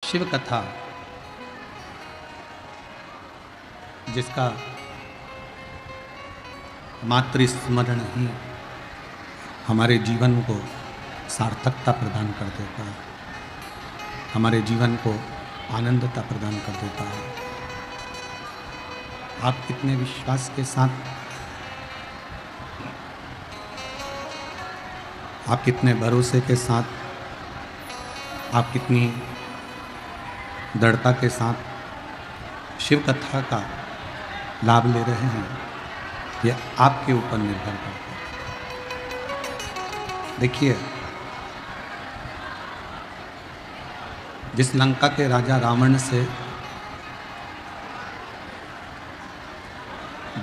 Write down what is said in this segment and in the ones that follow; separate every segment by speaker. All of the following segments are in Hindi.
Speaker 1: शिव कथा जिसका मात्र स्मरण ही हमारे जीवन को सार्थकता प्रदान कर देता है, हमारे जीवन को आनंदता प्रदान कर देता है। आप कितने विश्वास के साथ, आप कितने भरोसे के साथ, आप कितनी दृढ़ता के साथ शिव कथा का लाभ ले रहे हैं, यह आपके ऊपर निर्भर करता है। देखिए, जिस लंका के राजा रावण से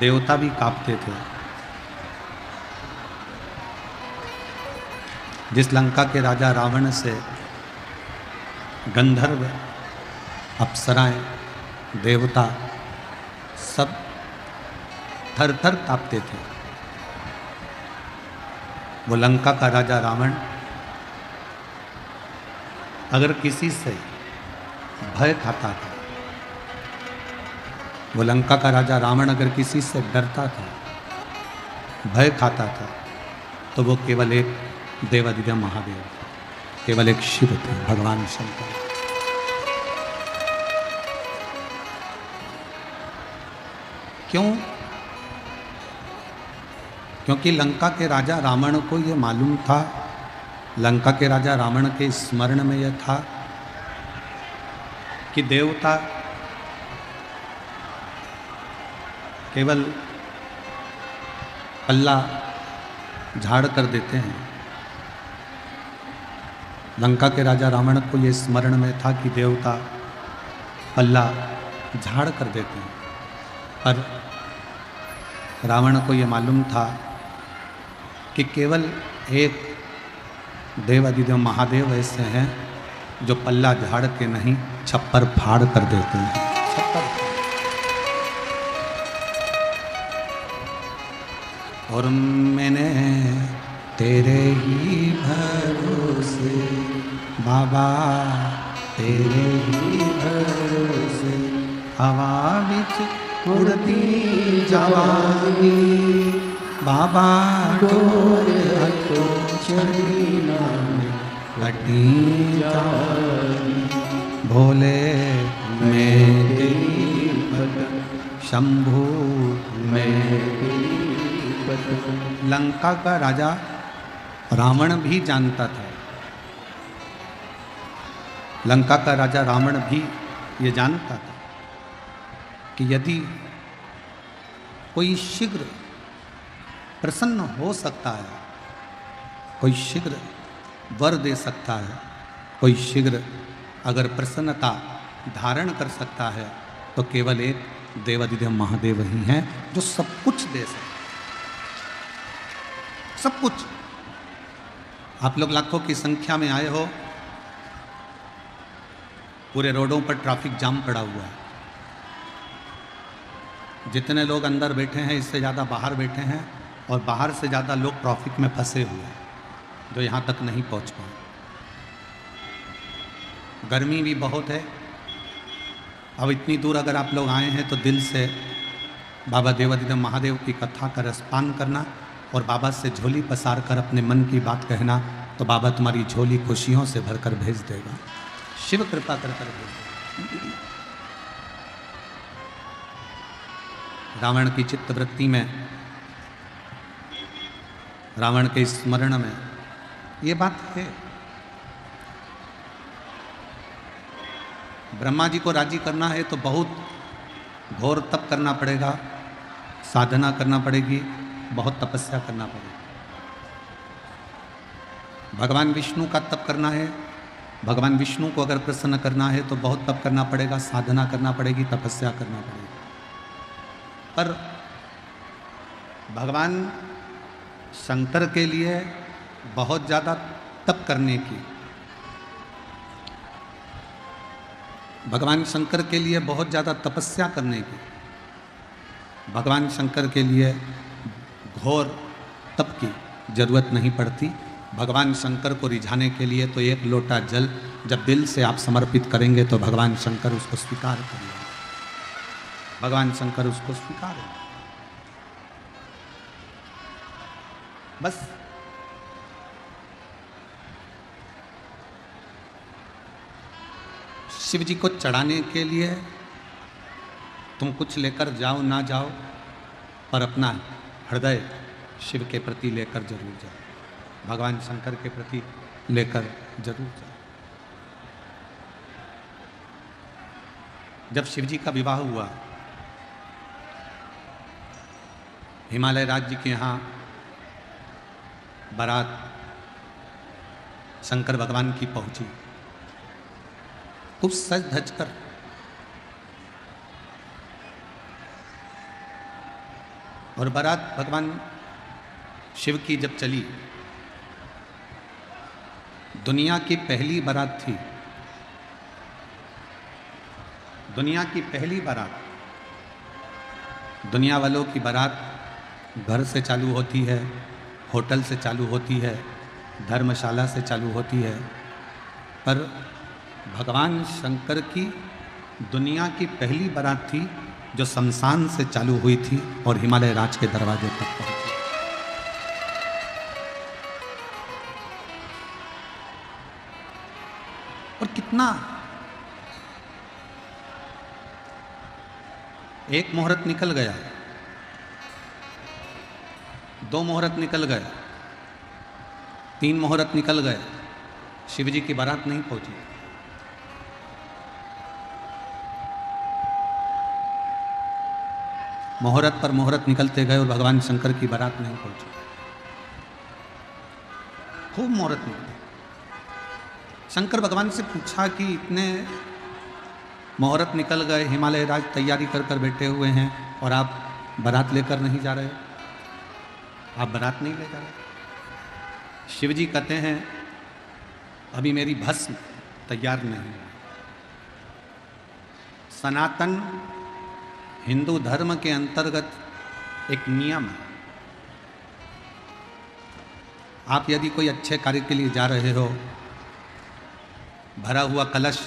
Speaker 1: देवता भी कांपते थे, जिस लंका के राजा रावण से गंधर्व, अप्सराएं, देवता सब थर थर कांपते थे, वो लंका का राजा रावण अगर किसी से भय खाता था, वो लंका का राजा रावण अगर किसी से डरता था, भय खाता था, तो वो केवल एक देवादिदेव महादेव, केवल एक शिव थे, भगवान शंकर। क्यों? क्योंकि लंका के राजा रावण को यह मालूम था, लंका के राजा रावण के स्मरण में यह था कि देवता केवल पल्ला झाड़ कर देते हैं। लंका के राजा रावण को यह स्मरण में था कि देवता पल्ला झाड़ कर देते हैं, पर रावण को यह मालूम था कि केवल एक देवादिदेव महादेव ऐसे हैं जो पल्ला झाड़ के नहीं, छप्पर फाड़ कर देते हैं। और मैंने तेरे ही भरोसे बाबा, तेरे ही भरोसे हवा बिच उड़ती जवानी, बाबा डोर हटो चढ़ी कटी जवानी, भोले मैं तेरी भगत, शंभू मैं तेरी भगत। लंका का राजा रावण भी जानता था, लंका का राजा रावण भी ये जानता था कि यदि कोई शीघ्र प्रसन्न हो सकता है, कोई शीघ्र वर दे सकता है, कोई शीघ्र अगर प्रसन्नता धारण कर सकता है, तो केवल एक देवादिदेव महादेव ही हैं जो सब कुछ दे सकते, सब कुछ। आप लोग लाखों की संख्या में आए हो, पूरे रोडों पर ट्रैफिक जाम पड़ा हुआ है, जितने लोग अंदर बैठे हैं इससे ज़्यादा बाहर बैठे हैं, और बाहर से ज़्यादा लोग ट्रैफिक में फंसे हुए हैं जो यहाँ तक नहीं पहुँच पाए। गर्मी भी बहुत है। अब इतनी दूर अगर आप लोग आए हैं तो दिल से बाबा देवादिदेव महादेव की कथा का रसपान करना और बाबा से झोली पसार कर अपने मन की बात कहना, तो बाबा तुम्हारी झोली खुशियों से भरकर भेज देगा। शिव कृपा कर भेज देगा। रावण की चित्तवृत्ति में, रावण के स्मरण में ये बात है। ब्रह्मा जी को राजी करना है तो बहुत घोर तप करना पड़ेगा, साधना करना पड़ेगी, बहुत तपस्या करना पड़ेगा। भगवान विष्णु का तप करना है, भगवान विष्णु को अगर प्रसन्न करना है तो बहुत तप करना पड़ेगा, साधना करना पड़ेगी, तपस्या करना पड़ेगी। पर भगवान शंकर के लिए बहुत ज़्यादा तप करने की, भगवान शंकर के लिए बहुत ज़्यादा तपस्या करने की, भगवान शंकर के लिए घोर तप की जरूरत नहीं पड़ती। भगवान शंकर को रिझाने के लिए तो एक लोटा जल जब दिल से आप समर्पित करेंगे तो भगवान शंकर उसको स्वीकार करेंगे, भगवान शंकर उसको स्वीकारेंगे। बस शिव जी को चढ़ाने के लिए तुम कुछ लेकर जाओ ना जाओ, पर अपना हृदय शिव के प्रति लेकर जरूर जाओ, भगवान शंकर के प्रति लेकर जरूर जाओ। जब शिव जी का विवाह हुआ, हिमालय राज्य के यहाँ बारात शंकर भगवान की पहुंची, खूब सज धज कर। और बारात भगवान शिव की जब चली, दुनिया की पहली बारात थी, दुनिया की पहली बारात। दुनिया वालों की बारात घर से चालू होती है, होटल से चालू होती है, धर्मशाला से चालू होती है, पर भगवान शंकर की दुनिया की पहली बारात थी जो शमशान से चालू हुई थी और हिमालय राज के दरवाजे तक पहुंची। और कितना, एक मुहूर्त निकल गया, 2 मुहूर्त निकल गए, 3 मुहूर्त निकल गए, शिव जी की बारात नहीं पहुंची। मुहूर्त पर मुहूर्त निकलते गए और भगवान शंकर की बारात नहीं पहुंची। खूब मुहूर्त निकले। शंकर भगवान से पूछा कि इतने मुहूर्त निकल गए, हिमालय राज तैयारी कर कर बैठे हुए हैं और आप बारात लेकर नहीं जा रहे, आप बारात नहीं ले जा रहे। शिव जी कहते हैं अभी मेरी भस्म तैयार नहीं। सनातन हिंदू धर्म के अंतर्गत एक नियम है, आप यदि कोई अच्छे कार्य के लिए जा रहे हो, भरा हुआ कलश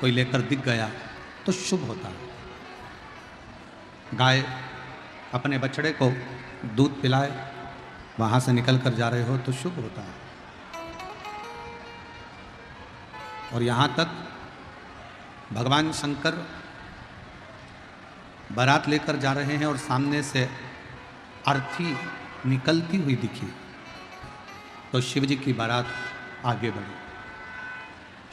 Speaker 1: कोई लेकर दिख गया तो शुभ होता है। गाय अपने बछड़े को दूध पिलाए, वहाँ से निकल कर जा रहे हो तो शुभ होता है। और यहाँ तक भगवान शंकर बारात लेकर जा रहे हैं और सामने से अर्थी निकलती हुई दिखी तो शिव जी की बारात आगे बढ़ी।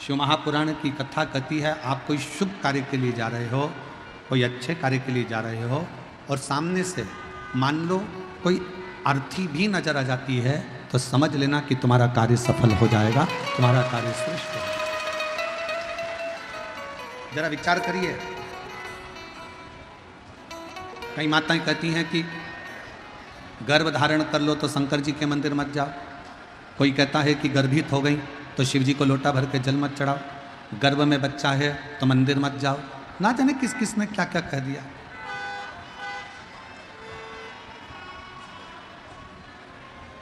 Speaker 1: शिव महापुराण की कथा कहती है, आप कोई शुभ कार्य के लिए जा रहे हो, कोई अच्छे कार्य के लिए जा रहे हो और सामने से मान लो कोई अर्थी भी नजर आ जाती है तो समझ लेना कि तुम्हारा कार्य सफल हो जाएगा, तुम्हारा कार्य श्रेष्ठ होगा। जरा विचार करिए, कई माताएं कहती हैं कि गर्भ धारण कर लो तो शंकर जी के मंदिर मत जाओ, कोई कहता है कि गर्भित हो गई तो शिव जी को लोटा भर के जल मत चढ़ाओ, गर्भ में बच्चा है तो मंदिर मत जाओ। ना जाने किस किस ने क्या क्या कह दिया।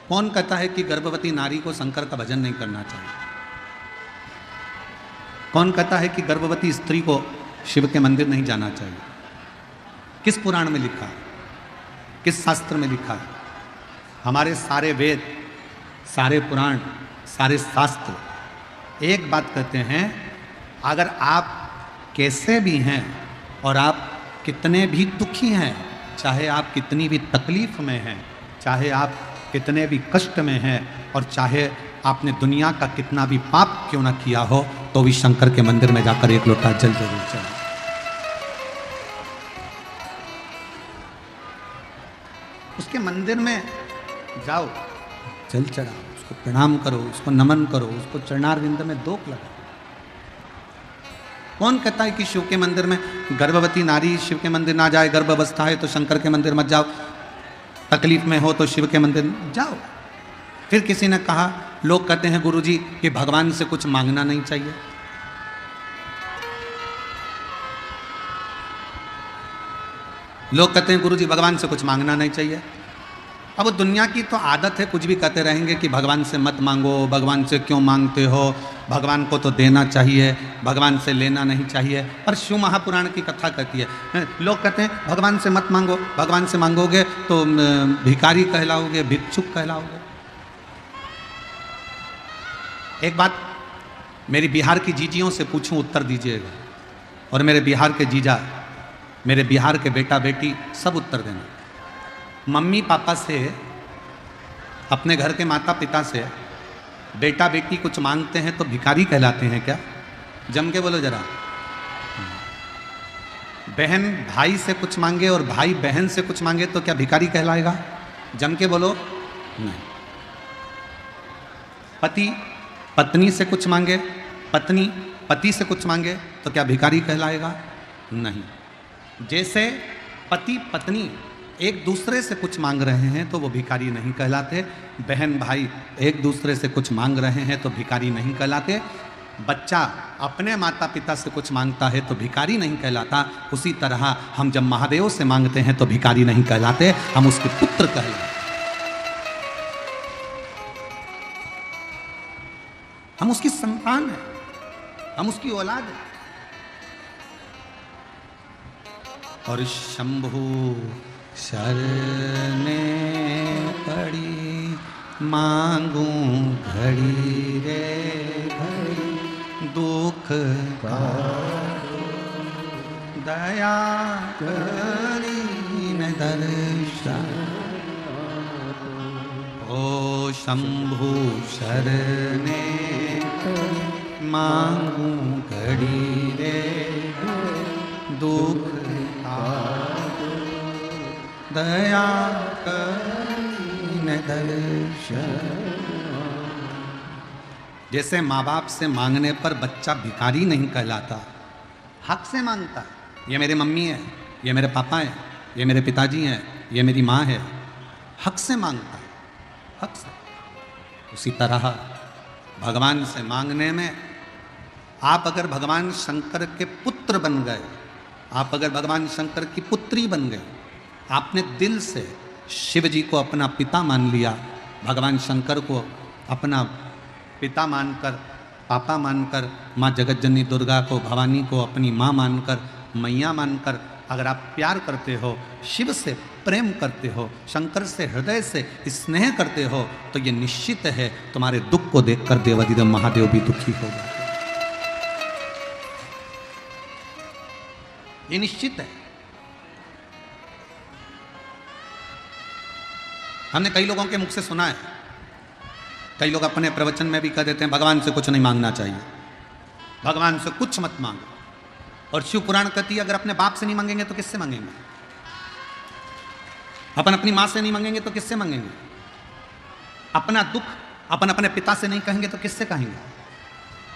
Speaker 1: कौन कहता है कि गर्भवती नारी को शंकर का भजन नहीं करना चाहिए? कौन कहता है कि गर्भवती स्त्री को शिव के मंदिर नहीं जाना चाहिए? किस पुराण में लिखा है, किस शास्त्र में लिखा है? हमारे सारे वेद, सारे पुराण, सारे शास्त्र एक बात कहते हैं, अगर आप कैसे भी हैं और आप कितने भी दुखी हैं, चाहे आप कितनी भी तकलीफ में हैं, चाहे आप कितने भी कष्ट में हैं और चाहे आपने दुनिया का कितना भी पाप क्यों ना किया हो, तो भी शंकर के मंदिर में जाकर एक लोटा जल जरूर चढ़ाएं। उसके मंदिर में जाओ, जल चढ़ाओ, उसको प्रणाम करो, उसको नमन करो, उसको चरणारविंद में दोक लगाओ। कौन कहता है कि शिव के मंदिर में गर्भवती नारी शिव के मंदिर ना जाए, गर्भ अवस्था है तो शंकर के मंदिर मत जाओ, तकलीफ में हो तो शिव के मंदिर जाओ। फिर किसी ने कहा, लोग कहते हैं गुरुजी कि भगवान से कुछ मांगना नहीं चाहिए। लोग कहते हैं गुरुजी भगवान से कुछ मांगना नहीं चाहिए। अब दुनिया की तो आदत है, कुछ भी कहते रहेंगे कि भगवान से मत मांगो, भगवान से क्यों मांगते हो, भगवान को तो देना चाहिए, भगवान से लेना नहीं चाहिए। पर शिव महापुराण की कथा कहती है, लोग कहते हैं भगवान से मत मांगो, भगवान से मांगोगे तो भिखारी कहलाओगे, भिक्षुक कहलाओगे। एक बात मेरी बिहार की जीजियों से पूछूं, उत्तर दीजिएगा, और मेरे बिहार के जीजा, मेरे बिहार के बेटा बेटी सब उत्तर देना। मम्मी पापा से, अपने घर के माता पिता से बेटा बेटी कुछ मांगते हैं तो भिखारी कहलाते हैं क्या? जम के बोलो जरा। बहन भाई से कुछ मांगे और भाई बहन से कुछ मांगे तो क्या भिखारी कहलाएगा? जम के बोलो। नहीं। पति पत्नी से कुछ मांगे, पत्नी पति से कुछ मांगे तो क्या भिखारी कहलाएगा? नहीं। जैसे पति पत्नी एक दूसरे से कुछ मांग रहे हैं तो वो भिखारी नहीं कहलाते, बहन भाई एक दूसरे से कुछ मांग रहे हैं तो भिखारी नहीं कहलाते, बच्चा अपने माता पिता से कुछ मांगता है तो भिखारी नहीं कहलाता। उसी तरह हम जब महादेव से मांगते हैं तो भिखारी नहीं कहलाते, हम उसके पुत्र कहलाते, हम उसकी संतान है, हम उसकी औलाद है। और शंभु शरणे पड़ी मांगू घड़ी रे घड़ी, दुख का दया करी न दर्शन। ओ शंभु शरणे मांगू घड़ी रे दुख दया करीन दर्शन। जैसे माँ बाप से मांगने पर बच्चा भिखारी नहीं कहलाता, हक से मांगता है। ये मेरे मम्मी है, ये मेरे पापा हैं, ये मेरे पिताजी हैं, ये मेरी माँ है, हक से मांगता है, हक से। उसी तरह भगवान से मांगने में, आप अगर भगवान शंकर के पुत्र बन गए, आप अगर भगवान शंकर की पुत्री बन गए, आपने दिल से शिव जी को अपना पिता मान लिया, भगवान शंकर को अपना पिता मानकर, पापा मानकर, माँ जगतजननी दुर्गा को, भवानी को अपनी माँ मानकर, मैया मानकर अगर आप प्यार करते हो, शिव से प्रेम करते हो, शंकर से हृदय से स्नेह करते हो, तो ये निश्चित है तुम्हारे दुख को देखकर देवाधिदेव महादेव भी दुखी होगा। ये निश्चित है। हमने कई लोगों के मुख से सुना है, कई लोग अपने प्रवचन में भी कह देते हैं भगवान से कुछ नहीं मांगना चाहिए, भगवान से कुछ मत मांगो। और शिव पुराण कहती है अगर अपने बाप से नहीं मांगेंगे तो किससे मांगेंगे? अपन अपनी माँ से नहीं मांगेंगे तो किससे मांगेंगे? अपना दुख अपन अपने पिता से नहीं कहेंगे तो किससे कहेंगे?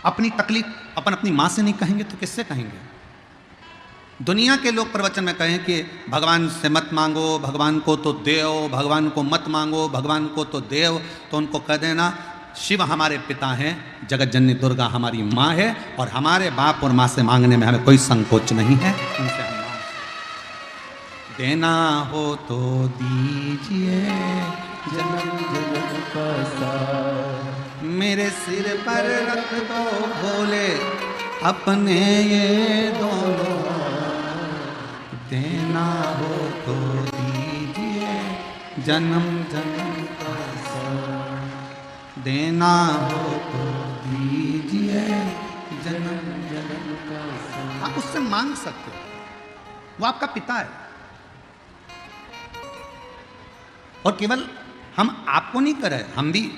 Speaker 1: अपनी तकलीफ अपन अपनी माँ से नहीं कहेंगे तो किससे कहेंगे? दुनिया के लोग प्रवचन में कहें कि भगवान से मत मांगो, भगवान को तो देव, भगवान को मत मांगो, भगवान को तो देव, तो उनको कह देना शिव हमारे पिता हैं, जगत जननी दुर्गा हमारी माँ है, और हमारे बाप और माँ से मांगने में हमें कोई संकोच नहीं है, उनसे हम मांग देना हो तो दीजिए जन्म जन्म का सार, मेरे सिर पर रख दो भोले अपने ये दोनों, देना हो तो दीजिए जन्म जन्म का सार, देना हो तो दीजिए जन्म जन्म का सार। आप उससे मांग सकते हो, वो आपका पिता है। और केवल हम आपको नहीं कर रहे, हम भी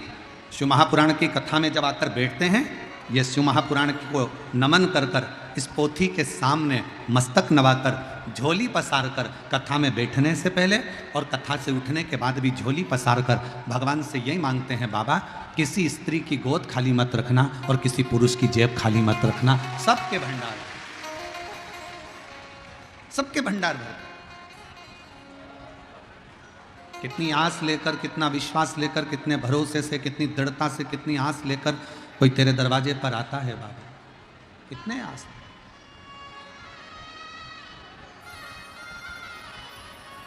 Speaker 1: शिव महापुराण की कथा में जब आकर बैठते हैं, ये शिव महापुराण को नमन कर कर, इस पोथी के सामने मस्तक नवाकर, झोली पसार कर, कथा में बैठने से पहले और कथा से उठने के बाद भी झोली पसार कर भगवान से यही मांगते हैं, बाबा किसी स्त्री की गोद खाली मत रखना और किसी पुरुष की जेब खाली मत रखना, सबके भंडार, सबके भंडार भर। कितनी आस लेकर, कितना विश्वास लेकर, कितने भरोसे से, कितनी दृढ़ता से, कितनी आस लेकर कोई तेरे दरवाजे पर आता है बाबा, कितने आस,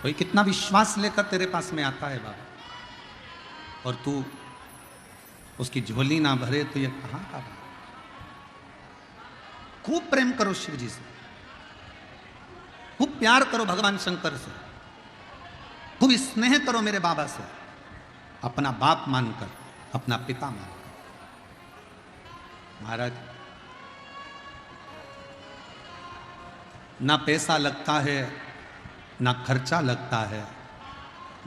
Speaker 1: कोई कितना विश्वास लेकर तेरे पास में आता है बाबा, और तू उसकी झोली ना भरे तो ये कहाँ का बाबा? खूब प्रेम करो शिव जी से, खूब प्यार करो भगवान शंकर से, खूब स्नेह करो मेरे बाबा से, अपना बाप मानकर, अपना पिता मानकर। महाराज, ना पैसा लगता है, ना खर्चा लगता है,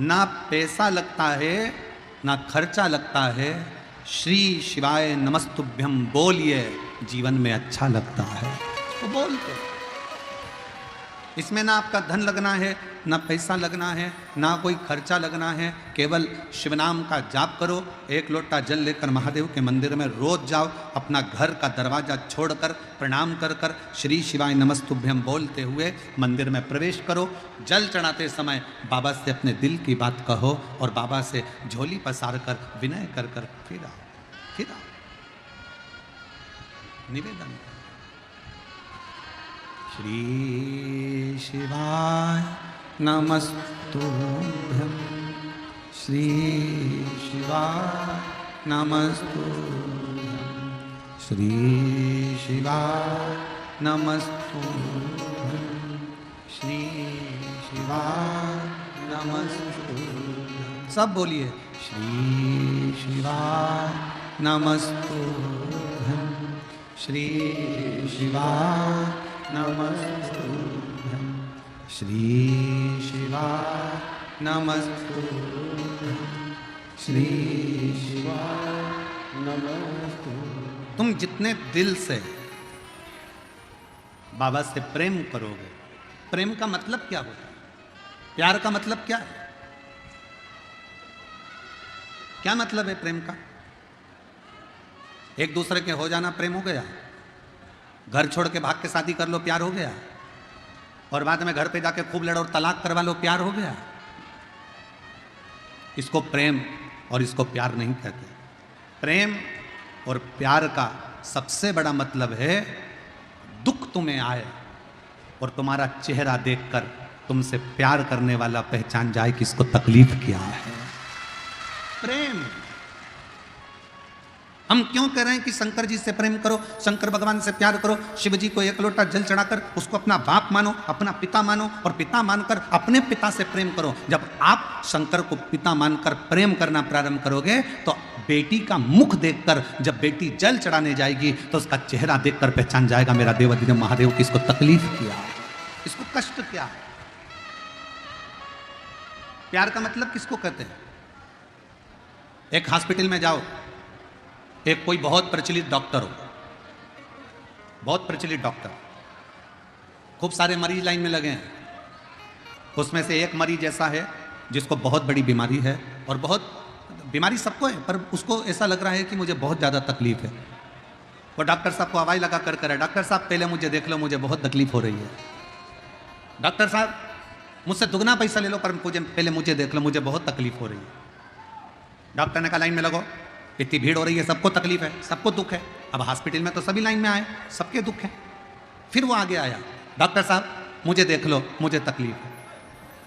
Speaker 1: ना पैसा लगता है, ना खर्चा लगता है, श्री शिवाय नमस्तुभ्यम बोलिए, जीवन में अच्छा लगता है। तो बोलते, इसमें ना आपका धन लगना है, ना पैसा लगना है, ना कोई खर्चा लगना है, केवल शिव नाम का जाप करो। एक लोटा जल लेकर महादेव के मंदिर में रोज जाओ, अपना घर का दरवाजा छोड़कर प्रणाम कर कर श्री शिवाय नमस्तुभ्यम बोलते हुए मंदिर में प्रवेश करो। जल चढ़ाते समय बाबा से अपने दिल की बात कहो और बाबा से झोली पसार कर विनय कर कर फिर आओ, निवेदन। श्री शिवाय नमस्तुभ्यं, श्री शिवाय नमस्तुभ्यं, श्री शिवाय नमस्तुभ्यं, श्री शिवाय नमस्तुभ्यं। सब बोलिए, श्री शिवाय नमस्तुभ्यं, श्री शिवाय नमस्तुभ्यं, श्री शिवाय नमस्तुभ्यं, श्री शिवाय नमस्तुभ्यं। तुम जितने दिल से बाबा से प्रेम करोगे, प्रेम का मतलब क्या होता है? प्यार का मतलब क्या है? क्या मतलब है प्रेम का? एक दूसरे के हो जाना प्रेम हो गया? घर छोड़ के भाग के शादी कर लो, प्यार हो गया? और बाद में घर पे जाके खूब लड़ो और तलाक करवा लो, प्यार हो गया? इसको प्रेम और इसको प्यार नहीं कहते। प्रेम और प्यार का सबसे बड़ा मतलब है, दुख तुम्हें आए और तुम्हारा चेहरा देखकर तुमसे प्यार करने वाला पहचान जाए कि इसको तकलीफ क्या है। प्रेम। हम क्यों कह रहे हैं कि शंकर जी से प्रेम करो, शंकर भगवान से प्यार करो? शिव जी को एक लोटा जल चढ़ाकर उसको अपना बाप मानो, अपना पिता मानो, और पिता मानकर अपने पिता से प्रेम करो। जब आप शंकर को पिता मानकर प्रेम करना प्रारंभ करोगे तो बेटी का मुख देखकर, जब बेटी जल चढ़ाने जाएगी तो उसका चेहरा देखकर पहचान जाएगा मेरा देवाधिदेव महादेव की इसको तकलीफ क्या है, इसको कष्ट क्या है। प्यार का मतलब किसको कहते हैं? एक हॉस्पिटल में जाओ, एक कोई बहुत प्रचलित डॉक्टर हो, बहुत प्रचलित डॉक्टर, खूब सारे मरीज लाइन में लगे हैं, उसमें से एक मरीज ऐसा है जिसको बहुत बड़ी बीमारी है, और बहुत बीमारी सबको है, पर उसको ऐसा लग रहा है कि मुझे बहुत ज़्यादा तकलीफ है। वो डॉक्टर साहब को आवाज़ लगा कर करे, डॉक्टर साहब पहले मुझे देख लो, मुझे बहुत तकलीफ हो रही है। डॉक्टर साहब मुझसे दुगना पैसा ले लो, पर पहले मुझे देख लो, मुझे बहुत तकलीफ हो रही है। डॉक्टर ने कहा लाइन में लगो, इतनी भीड़ हो रही है, सबको तकलीफ है, सबको दुख है। अब हॉस्पिटल में तो सभी लाइन में आए, सबके दुख है। फिर वो आगे आया, डॉक्टर साहब मुझे देख लो, मुझे तकलीफ है।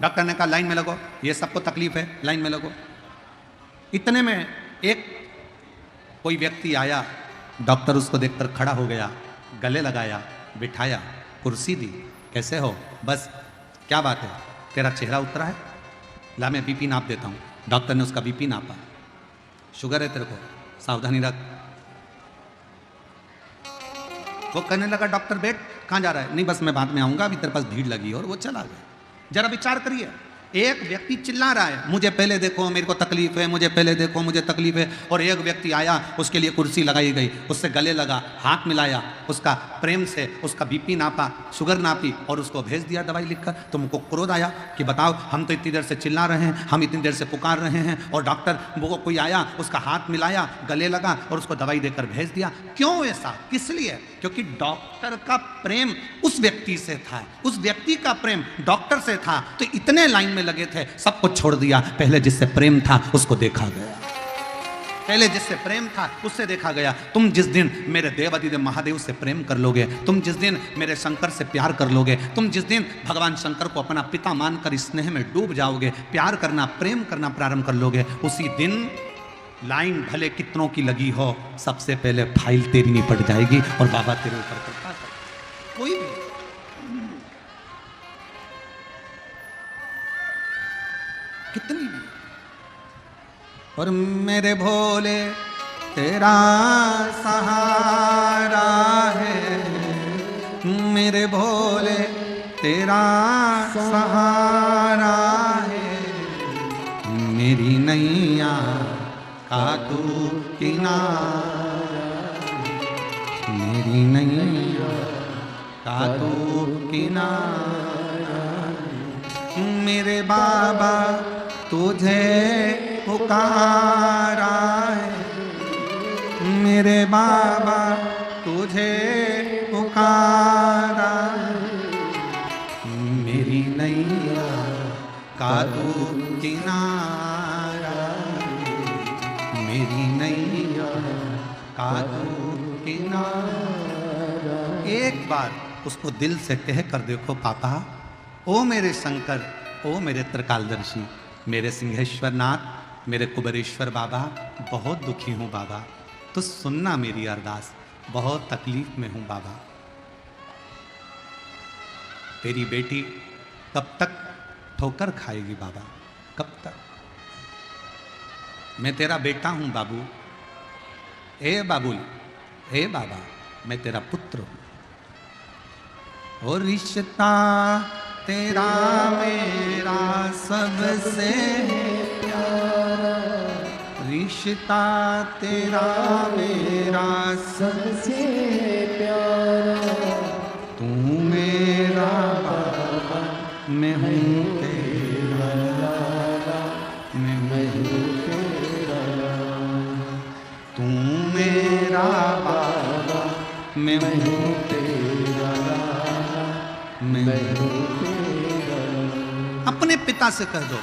Speaker 1: डॉक्टर ने कहा लाइन में लगो, ये सबको तकलीफ है, लाइन में लगो। इतने में एक कोई व्यक्ति आया, डॉक्टर उसको देखकर खड़ा हो गया, गले लगाया, बिठाया, कुर्सी दी, कैसे हो, बस क्या बात है, तेरा चेहरा उतरा है, ला मैं बीपी नाप देता हूँ। डॉक्टर ने उसका बीपी नापा, शुगर है तेरे को, सावधानी रख। वो कहने लगा डॉक्टर बैठ, कहाँ जा रहा है? नहीं बस मैं बाद में आऊंगा, अभी तेरे पास भीड़ लगी, और वो चला गया। जरा विचार करिए, एक व्यक्ति चिल्ला रहा है मुझे पहले देखो, मेरे को तकलीफ है, मुझे पहले देखो, मुझे तकलीफ है, और एक व्यक्ति आया, उसके लिए कुर्सी लगाई गई, उससे गले लगा, हाथ मिलाया, उसका प्रेम से उसका बीपी नापा, शुगर नापी, और उसको भेज दिया दवाई लिखकर। तुमको क्रोध आया कि बताओ, हम तो इतनी देर से चिल्ला रहे हैं, हम इतनी देर से पुकार रहे हैं, और डॉक्टर वो कोई आया, उसका हाथ मिलाया, गले लगा, और उसको दवाई देकर भेज दिया। क्यों ऐसा, किस लिए? क्योंकि डॉक्टर का प्रेम उस व्यक्ति से था, उस व्यक्ति का प्रेम डॉक्टर से था, तो इतने लाइन में लगे थे, सबको छोड़ दिया। पहले जिससे प्रेम था उसको देखा गया, पहले जिससे प्रेम था उससे देखा गया। तुम जिस दिन मेरे देवाधिदेव महादेव से प्रेम कर लोगे, तुम जिस दिन मेरे शंकर से प्यार कर लोगे, तुम जिस दिन भगवान शंकर को अपना पिता मानकर स्नेह में डूब जाओगे, प्यार करना, प्रेम करना प्रारंभ कर लोगे, उसी दिन लाइन भले कितनों की लगी हो, सबसे पहले फाइल तेरी निपट जाएगी और बाबा तेरे ऊपर कृपा करेंगे। और मेरे भोले तेरा सहारा है, मेरे भोले तेरा सहारा है, मेरी नैया का तू किनारा, मेरी नैया का तू किनारा, मेरे बाबा तुझे पुकारा है, मेरे बाबा तुझे पुकारा, मेरी नैया का तू किनारा, मेरी नैया का तू किनारा। एक बार उसको दिल से कह कर देखो पापा, ओ मेरे शंकर, ओ मेरे त्रिकालदर्शी, मेरे सिंहेश्वर नाथ, मेरे कुबेरेश्वर बाबा, बहुत दुखी हूँ बाबा, तो सुनना मेरी अरदास, बहुत तकलीफ में हूँ बाबा। तेरी बेटी कब तक ठोकर खाएगी बाबा, कब तक? मैं तेरा बेटा हूँ बाबू, ए बाबुल, ए बाबा, मैं तेरा पुत्र हूँ। और रिश्ता तेरा मेरा सबसे प्यारा, रिश्ता तेरा मेरा सबसे प्यारा, तू मेरा बाबा, मैं हूँ तेरा लाला, मैं हूँ तेरा लाला, तू मेरा बाबा, मैं हूँ तेरा लाला, मैं हूँ तेरा लाला। अपने पिता से कह दो,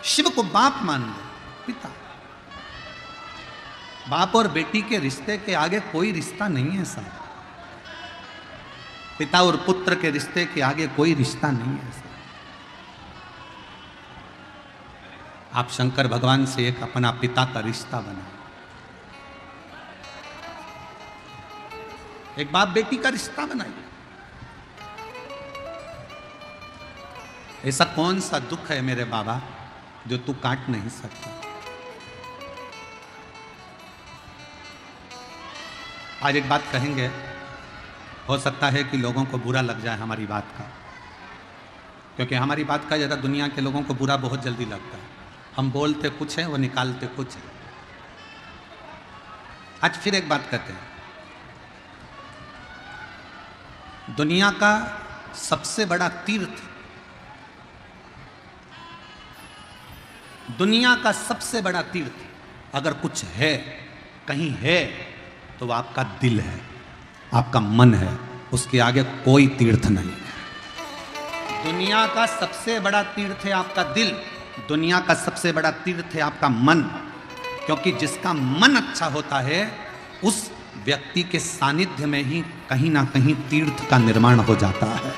Speaker 1: शिव को बाप मान लो, पिता। बाप और बेटी के रिश्ते के आगे कोई रिश्ता नहीं है साहब, पिता और पुत्र के रिश्ते के आगे कोई रिश्ता नहीं है साहब। आप शंकर भगवान से एक अपना पिता का रिश्ता बनाओ, एक बाप बेटी का रिश्ता बनाइए। ऐसा कौन सा दुख है मेरे बाबा जो तू काट नहीं सकता? आज एक बात कहेंगे, हो सकता है कि लोगों को बुरा लग जाए हमारी बात का, क्योंकि हमारी बात का ज़रा दुनिया के लोगों को बुरा बहुत जल्दी लगता है। हम बोलते कुछ है, वो निकालते कुछ है। आज फिर एक बात कहते हैं, दुनिया का सबसे बड़ा तीर्थ, दुनिया का सबसे बड़ा तीर्थ अगर कुछ है, कहीं है, तो वो आपका दिल है, आपका मन है, उसके आगे कोई तीर्थ नहीं है। दुनिया का सबसे बड़ा तीर्थ है आपका दिल, दुनिया का सबसे बड़ा तीर्थ है आपका मन, क्योंकि जिसका मन अच्छा होता है उस व्यक्ति के सानिध्य में ही कहीं ना कहीं तीर्थ का निर्माण हो जाता है।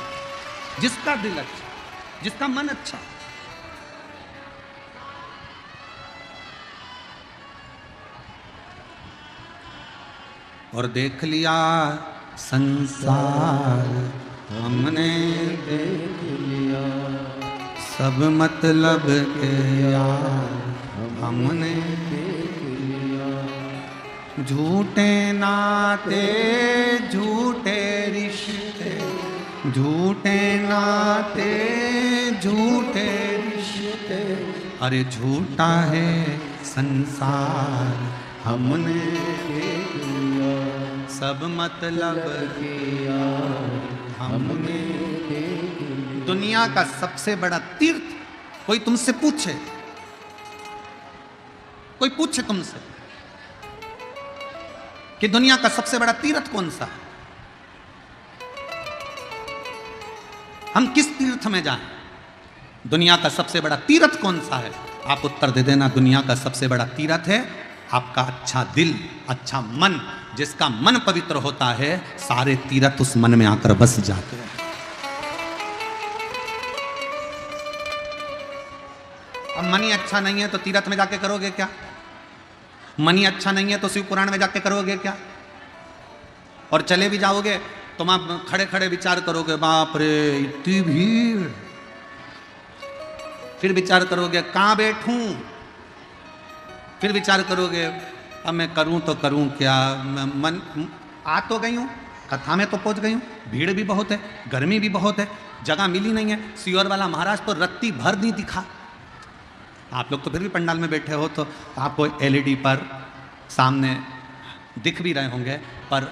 Speaker 1: जिसका दिल अच्छा, जिसका मन अच्छा। और देख लिया संसार हमने, देख लिया सब मतलब के यार हमने, देख लिया झूठे नाते झूठे रिश्ते, झूठे नाते झूठे रिश्ते, अरे झूठा है संसार हमने देख लिया सब मतलब किया हमने देख लिया। दुनिया का सबसे बड़ा तीर्थ, कोई तुमसे पूछे, कोई पूछे तुमसे कि दुनिया का सबसे बड़ा तीर्थ कौन सा है, हम किस तीर्थ में जाएं, दुनिया का सबसे बड़ा तीर्थ कौन सा है, आप उत्तर दे देना, दुनिया का सबसे बड़ा तीर्थ है आपका अच्छा दिल, अच्छा मन। जिसका मन पवित्र होता है सारे तीर्थ उस मन में आकर बस जाते हैं। अब मन ही अच्छा नहीं है तो तीर्थ में जाके करोगे क्या? मन ही अच्छा नहीं है तो शिव पुराण में जाके करोगे क्या? और चले भी जाओगे तो आप खड़े खड़े विचार करोगे, बाप रे इतनी भीड़, फिर विचार करोगे कहां बैठूं, फिर विचार करोगे अब मैं करूं तो करूं क्या, मन आ तो गई हूं, कथा में तो पहुंच गई हूं, भीड़ भी बहुत है, गर्मी भी बहुत है, जगह मिली नहीं है। सीहोर वाला महाराज तो रत्ती भर नहीं दिखा। आप लोग तो फिर भी पंडाल में बैठे हो तो आपको एलईडी पर सामने दिख भी रहे होंगे, पर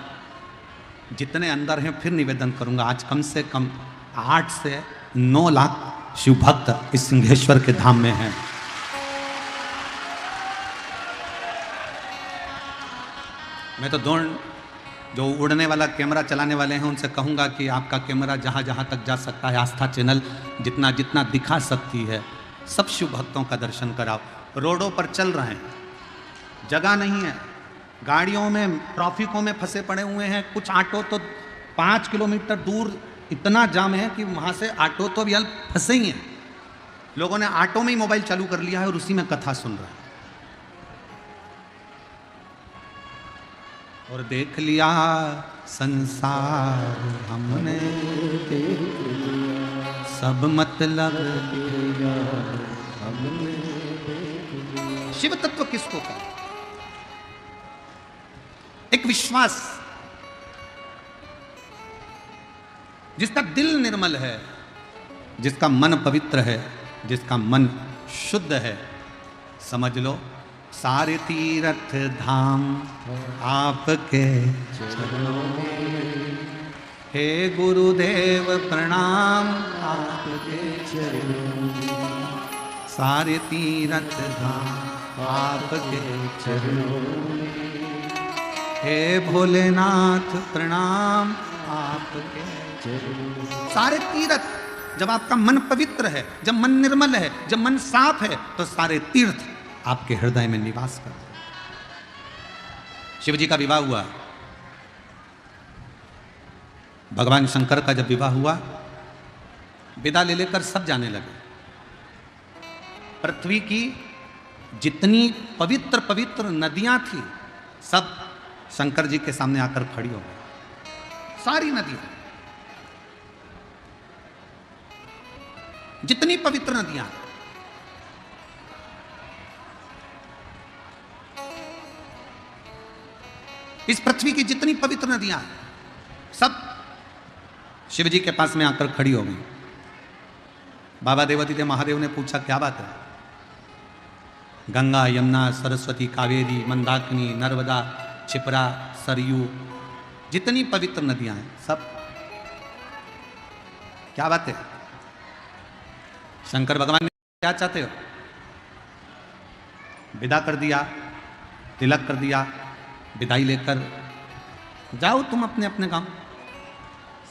Speaker 1: जितने अंदर हैं फिर निवेदन करूंगा, आज कम से कम 8 से 9 लाख शिव भक्त इस सिंहेश्वर के धाम में हैं। मैं तो जो उड़ने वाला कैमरा चलाने वाले हैं उनसे कहूंगा कि आपका कैमरा जहां जहां तक जा सकता है, आस्था चैनल जितना जितना दिखा सकती है, सब शिव भक्तों का दर्शन कराओ। रोडों पर चल रहे हैं, जगह नहीं है, गाड़ियों में ट्रैफिकों में फंसे पड़े हुए हैं। कुछ ऑटो तो 5 किलोमीटर दूर इतना जाम है कि वहाँ से ऑटो तो अभी फंसे ही हैं। लोगों ने ऑटो में ही मोबाइल चालू कर लिया है और उसी में कथा सुन रहे हैं। और देख लिया संसार हमने, सब मतलब हमने। शिव तत्व किसको कहते? एक विश्वास, जिसका दिल निर्मल है, जिसका मन पवित्र है, जिसका मन शुद्ध है, समझ लो सारे तीर्थ धाम आपके चरणों में। हे गुरुदेव प्रणाम आपके चरणों में, सारे तीर्थ धाम आपके चरणों में। हे भोलेनाथ प्रणाम आपके चरणों। सारे तीर्थ, जब आपका मन पवित्र है, जब मन निर्मल है, जब मन साफ है, तो सारे तीर्थ आपके हृदय में निवास करते हैं। शिव जी का विवाह हुआ, भगवान शंकर का जब विवाह हुआ, विदा ले लेकर सब जाने लगे। पृथ्वी की जितनी पवित्र पवित्र नदियां थी, सब शंकर जी के सामने आकर खड़ी हो गई। सारी नदियां, जितनी पवित्र नदियां, इस पृथ्वी की जितनी पवित्र नदियां, सब शिव जी के पास में आकर खड़ी हो गई। बाबा देवादिदेव महादेव ने पूछा क्या बात है? गंगा, यमुना, सरस्वती, कावेरी, मंदाकिनी, नर्मदा, क्षिप्रा, सरयू, जितनी पवित्र नदियां हैं, सब क्या बात है? शंकर भगवान ने क्या चाहते हो? विदा कर दिया, तिलक कर दिया, विदाई लेकर जाओ तुम अपने अपने गांव।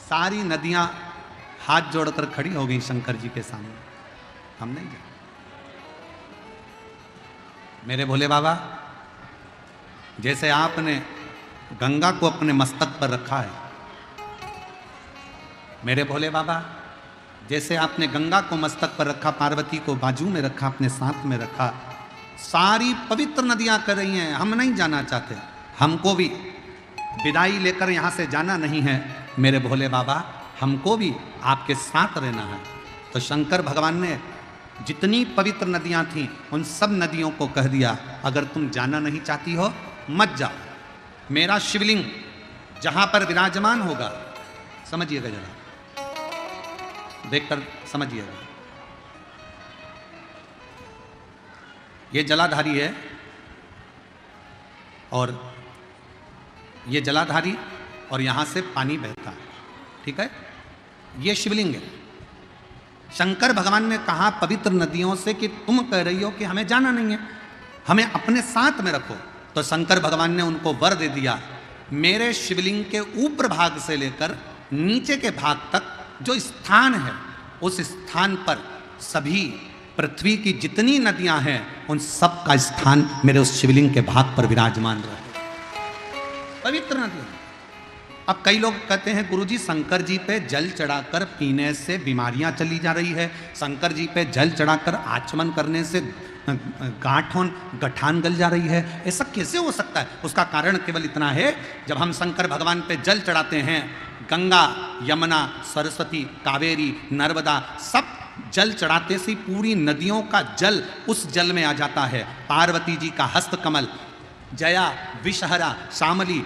Speaker 1: सारी नदियां हाथ जोड़कर खड़ी हो गई शंकर जी के सामने, हम नहीं जाए। मेरे भोले बाबा, जैसे आपने गंगा को अपने मस्तक पर रखा है, मेरे भोले बाबा, जैसे आपने गंगा को मस्तक पर रखा, पार्वती को बाजू में रखा, अपने साथ में रखा, सारी पवित्र नदियां कर रही हैं। हम नहीं जाना चाहते, हमको भी विदाई लेकर यहां से जाना नहीं है मेरे भोले बाबा, हमको भी आपके साथ रहना है। तो शंकर भगवान ने जितनी पवित्र नदियां थीं, उन सब नदियों को कह दिया, अगर तुम जाना नहीं चाहती हो मत जाओ। मेरा शिवलिंग जहां पर विराजमान होगा, समझिएगा जरा, देखकर समझिएगा, ये जलाधारी है और ये जलाधारी और यहां से पानी बहता है, ठीक है? ये शिवलिंग है। शंकर भगवान ने कहा पवित्र नदियों से कि तुम कह रही हो कि हमें जाना नहीं है, हमें अपने साथ में रखो। तो शंकर भगवान ने उनको वर दे दिया, मेरे शिवलिंग के ऊपर भाग से लेकर नीचे के भाग तक जो स्थान है, उस स्थान पर सभी पृथ्वी की जितनी नदियां हैं, उन सब का स्थान मेरे उस शिवलिंग के भाग पर विराजमान रहे। पवित्र नदियां। अब कई लोग कहते हैं गुरुजी शंकर जी पे जल चढ़ाकर पीने से बीमारियां चली जा रही है, शंकर जी पे जल चढ़ाकर आचमन करने से गठान गल जा रही है, ऐसा कैसे हो सकता है? उसका कारण केवल इतना है, जब हम शंकर भगवान पे जल चढ़ाते हैं, गंगा, यमुना, सरस्वती, कावेरी, नर्मदा सब जल चढ़ाते से पूरी नदियों का जल उस जल में आ जाता है। पार्वती जी का हस्तकमल, जया, विषहरा, शामली,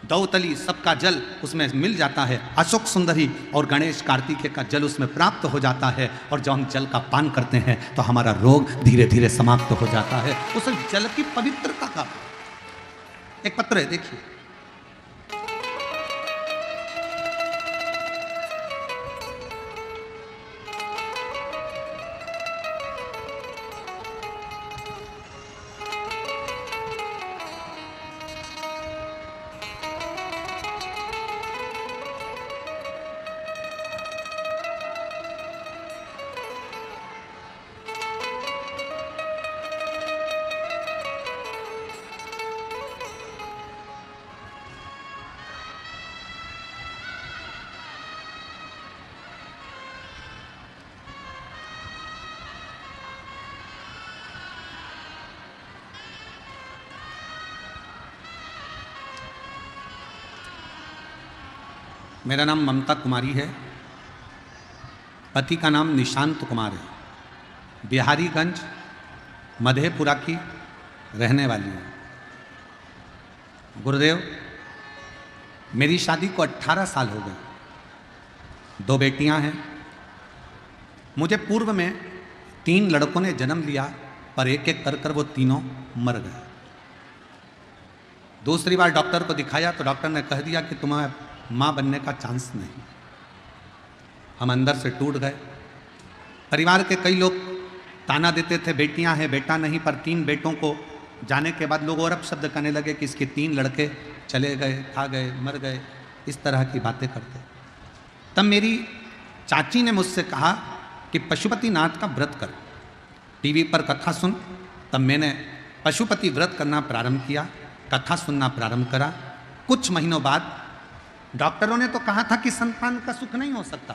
Speaker 1: दौतली, सबका जल उसमें मिल जाता है। अशोक सुंदरी और गणेश कार्तिकेय का जल उसमें प्राप्त हो जाता है। और जब हम जल का पान करते हैं तो हमारा रोग धीरे धीरे समाप्त हो जाता है। उस जल की पवित्रता का एक पत्र है, देखिए। मेरा नाम ममता कुमारी है, पति का नाम निशांत कुमार है। बिहारीगंज मधेपुरा की रहने वाली है। गुरुदेव, मेरी शादी को 18 साल हो गए। 2 बेटियां हैं। मुझे पूर्व में 3 लड़कों ने जन्म लिया, पर एक एक कर वो तीनों मर गए। दूसरी बार डॉक्टर को दिखाया तो डॉक्टर ने कह दिया कि तुम्हें माँ बनने का चांस नहीं। हम अंदर से टूट गए। परिवार के कई लोग ताना देते थे, बेटियां हैं, बेटा नहीं, पर 3 बेटों को जाने के बाद लोग और अपशब्द करने लगे कि इसके 3 लड़के चले गए, खा गए, मर गए, इस तरह की बातें करते। तब मेरी चाची ने मुझसे कहा कि पशुपतिनाथ का व्रत कर, टीवी पर कथा सुन। तब मैंने पशुपति व्रत करना प्रारंभ किया, कथा सुनना प्रारंभ करा। कुछ महीनों बाद डॉक्टरों ने तो कहा था कि संतान का सुख नहीं हो सकता,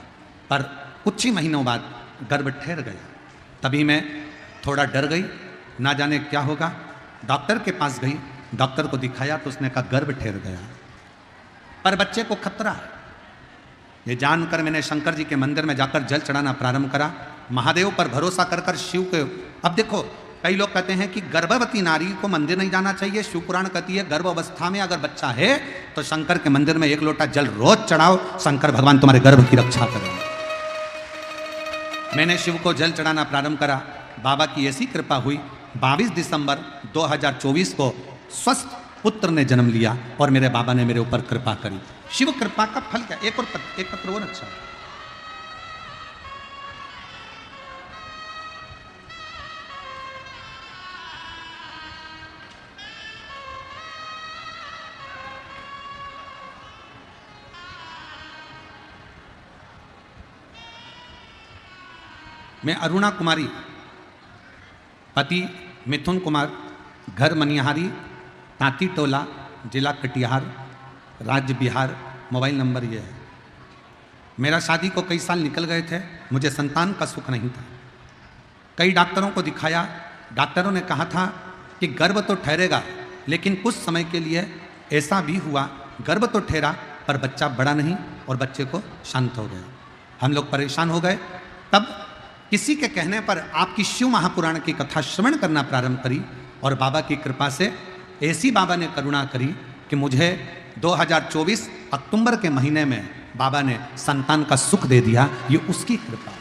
Speaker 1: पर कुछ ही महीनों बाद गर्भ ठहर गया। तभी मैं थोड़ा डर गई, ना जाने क्या होगा। डॉक्टर के पास गई, डॉक्टर को दिखाया तो उसने कहा गर्भ ठहर गया, पर बच्चे को खतरा है। ये जानकर मैंने शंकर जी के मंदिर में जाकर जल चढ़ाना प्रारंभ करा। महादेव पर भरोसा कर कर शिव के। अब देखो, कई लोग कहते हैं कि गर्भवती नारी को मंदिर नहीं जाना चाहिए। शिव पुराण कहती है गर्भ अवस्था में अगर बच्चा है तो शंकर के मंदिर में 1 लोटा जल रोज चढ़ाओ, शंकर भगवान तुम्हारे गर्भ की रक्षा करेंगे। मैंने शिव को जल चढ़ाना प्रारंभ करा। बाबा की ऐसी कृपा हुई, 22 दिसंबर 2024 को स्वस्थ पुत्र ने जन्म लिया और मेरे बाबा ने मेरे ऊपर कृपा करी। शिव कृपा का फल क्या? एक पत्र और अच्छा। मैं अरुणा कुमारी, पति मिथुन कुमार, घर मनिहारी, तांती टोला, जिला कटिहार, राज्य बिहार, मोबाइल नंबर ये है। मेरा शादी को कई साल निकल गए थे, मुझे संतान का सुख नहीं था। कई डॉक्टरों को दिखाया, डॉक्टरों ने कहा था कि गर्भ तो ठहरेगा, लेकिन कुछ समय के लिए ऐसा भी हुआ, गर्भ तो ठहरा पर बच्चा बड़ा नहीं और बच्चे को शांत हो गया। हम लोग परेशान हो गए। तब किसी के कहने पर आपकी शिव महापुराण की कथा श्रवण करना प्रारंभ करी और बाबा की कृपा से ऐसी बाबा ने करुणा करी कि मुझे 2024 अक्टूबर के महीने में बाबा ने संतान का सुख दे दिया। ये उसकी कृपा।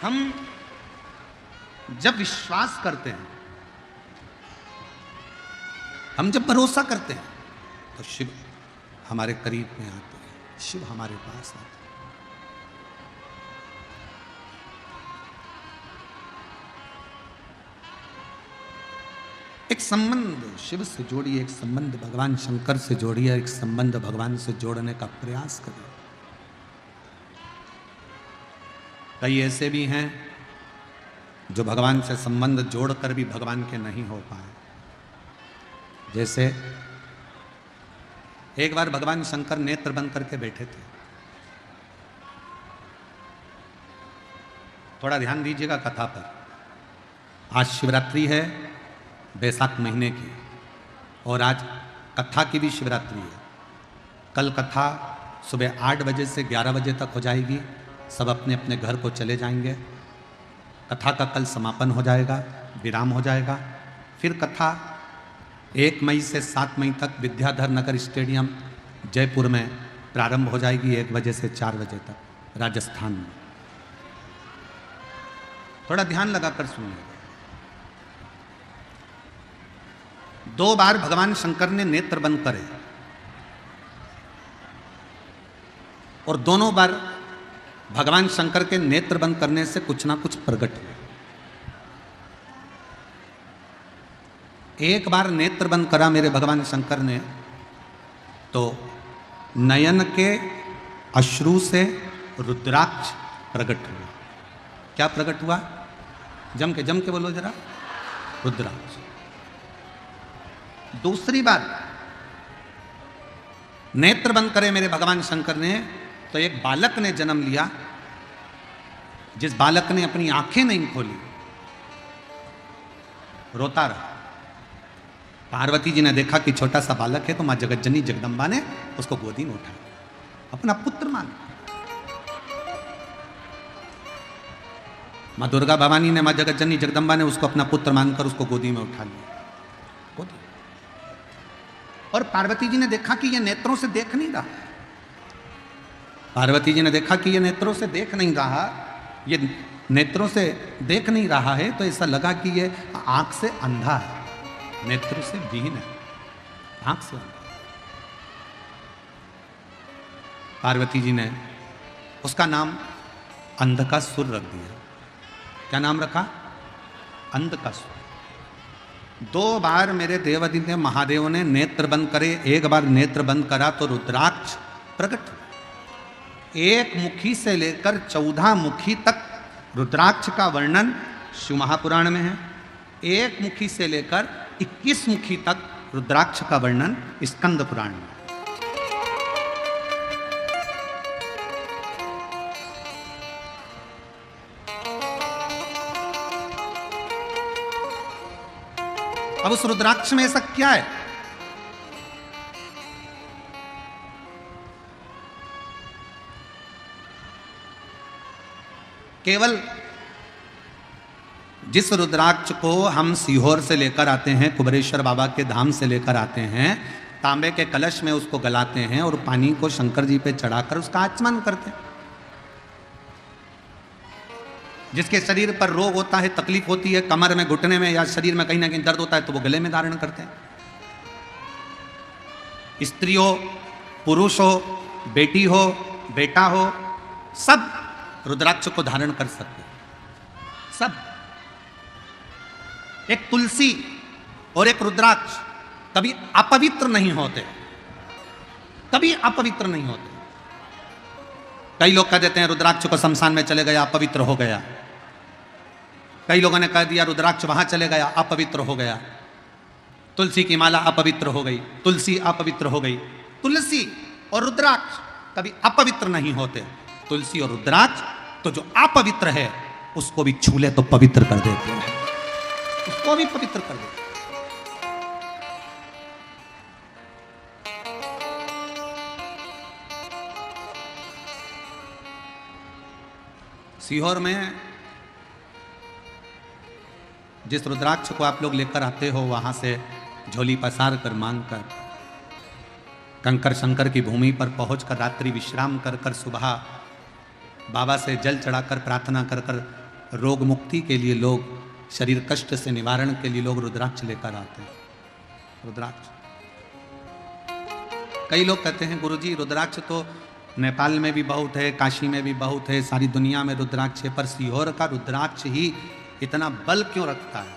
Speaker 1: हम जब विश्वास करते हैं, हम जब भरोसा करते हैं तो शिव हमारे करीब में आते हैं, शिव हमारे पास आते हैं। एक संबंध शिव से जोड़िए, एक संबंध भगवान शंकर से जोड़िए, एक संबंध भगवान से जोड़ने का प्रयास करिए। कई ऐसे भी हैं जो भगवान से संबंध जोड़कर भी भगवान के नहीं हो पाए। जैसे एक बार भगवान शंकर नेत्र बंद करके बैठे थे। थोड़ा ध्यान दीजिएगा कथा पर। आज शिवरात्रि है, बैसाख महीने की, और आज कथा की भी शिवरात्रि है। कल कथा सुबह 8 बजे से 11 बजे तक हो जाएगी सब अपने अपने घर को चले जाएंगे। कथा का कल समापन हो जाएगा, विराम हो जाएगा। फिर कथा 1 मई से 7 मई तक विद्याधर नगर स्टेडियम जयपुर में प्रारंभ हो जाएगी 1 बजे से 4 बजे तक राजस्थान में। थोड़ा ध्यान लगाकर सुनिए। 2 बार भगवान शंकर ने नेत्र बंद करे और दोनों बार भगवान शंकर के नेत्र बंद करने से कुछ ना कुछ प्रकट हुआ। एक बार नेत्र बंद करा मेरे भगवान शंकर ने तो नयन के अश्रु से रुद्राक्ष प्रकट हुआ। क्या प्रकट हुआ? जम के बोलो जरा। रुद्राक्ष। दूसरी बार नेत्र बंद करे मेरे भगवान शंकर ने तो एक बालक ने जन्म लिया, जिस बालक ने अपनी आंखें नहीं खोली, रोता रहा। पार्वती जी ने देखा कि छोटा सा बालक है तो मां जगतजननी जगदम्बा ने उसको गोदी में उठाया, अपना पुत्र मान। मां दुर्गा भवानी ने, मां जगतजननी जगदम्बा ने उसको अपना पुत्र मानकर उसको गोदी में उठा लिया, गोदी। और पार्वती जी ने देखा कि ये नेत्रों से देख नहीं रहा। पार्वती जी ने देखा कि ये नेत्रों से देख नहीं रहा, ये नेत्रों से देख नहीं रहा है, तो ऐसा लगा कि ये आंख से अंधा है, नेत्र से विहीन है, आंख से अंधा। पार्वती जी ने उसका नाम अंधकासुर रख दिया। क्या नाम रखा? अंधकासुर। 2 बार मेरे देवादित्य महादेव ने नेत्र बंद करे, एक बार नेत्र बंद करा तो रुद्राक्ष प्रकट। 1 मुखी से लेकर 14 मुखी तक रुद्राक्ष का वर्णन शिव महापुराण में है। 1 मुखी से लेकर 21 मुखी तक रुद्राक्ष का वर्णन स्कंद पुराण में। अब उस रुद्राक्ष में ऐसा क्या है? केवल जिस रुद्राक्ष को हम सीहोर से लेकर आते हैं, कुबरेश्वर बाबा के धाम से लेकर आते हैं, तांबे के कलश में उसको गलाते हैं और पानी को शंकर जी पे चढ़ाकर उसका आचमन करते हैं। जिसके शरीर पर रोग होता है, तकलीफ होती है, कमर में, घुटने में या शरीर में कहीं ना कहीं दर्द होता है, तो वो गले में धारण करते हैं। स्त्री हो, पुरुष हो, बेटी हो, बेटा हो, सब रुद्राक्ष को धारण कर सकते हैं, सब। एक तुलसी और एक रुद्राक्ष कभी अपवित्र नहीं होते, कभी अपवित्र नहीं होते। कई लोग कह देते हैं रुद्राक्ष को शमशान में चले गया, अपवित्र हो गया। कई लोगों ने कह दिया रुद्राक्ष वहां चले गया, अपवित्र हो गया। तुलसी की माला अपवित्र हो गई, तुलसी अपवित्र हो गई। तुलसी और रुद्राक्ष कभी अपवित्र नहीं होते। तुलसी और रुद्राक्ष तो जो अपवित्र है उसको भी छूले तो पवित्र कर देते हैं, उसको भी पवित्र कर देते हैं। सीहोर में जिस रुद्राक्ष को आप लोग लेकर आते हो, वहां से झोली पसार कर मांग कर कंकर शंकर की भूमि पर पहुंचकर रात्रि विश्राम कर कर सुबह बाबा से जल चढ़ाकर प्रार्थना कर कर रोग मुक्ति के लिए लोग, शरीर कष्ट से निवारण के लिए लोग रुद्राक्ष लेकर आते हैं। रुद्राक्ष, कई लोग कहते हैं गुरुजी रुद्राक्ष तो नेपाल में भी बहुत है, काशी में भी बहुत है, सारी दुनिया में रुद्राक्ष है, पर सीहोर का रुद्राक्ष ही इतना बल क्यों रखता है,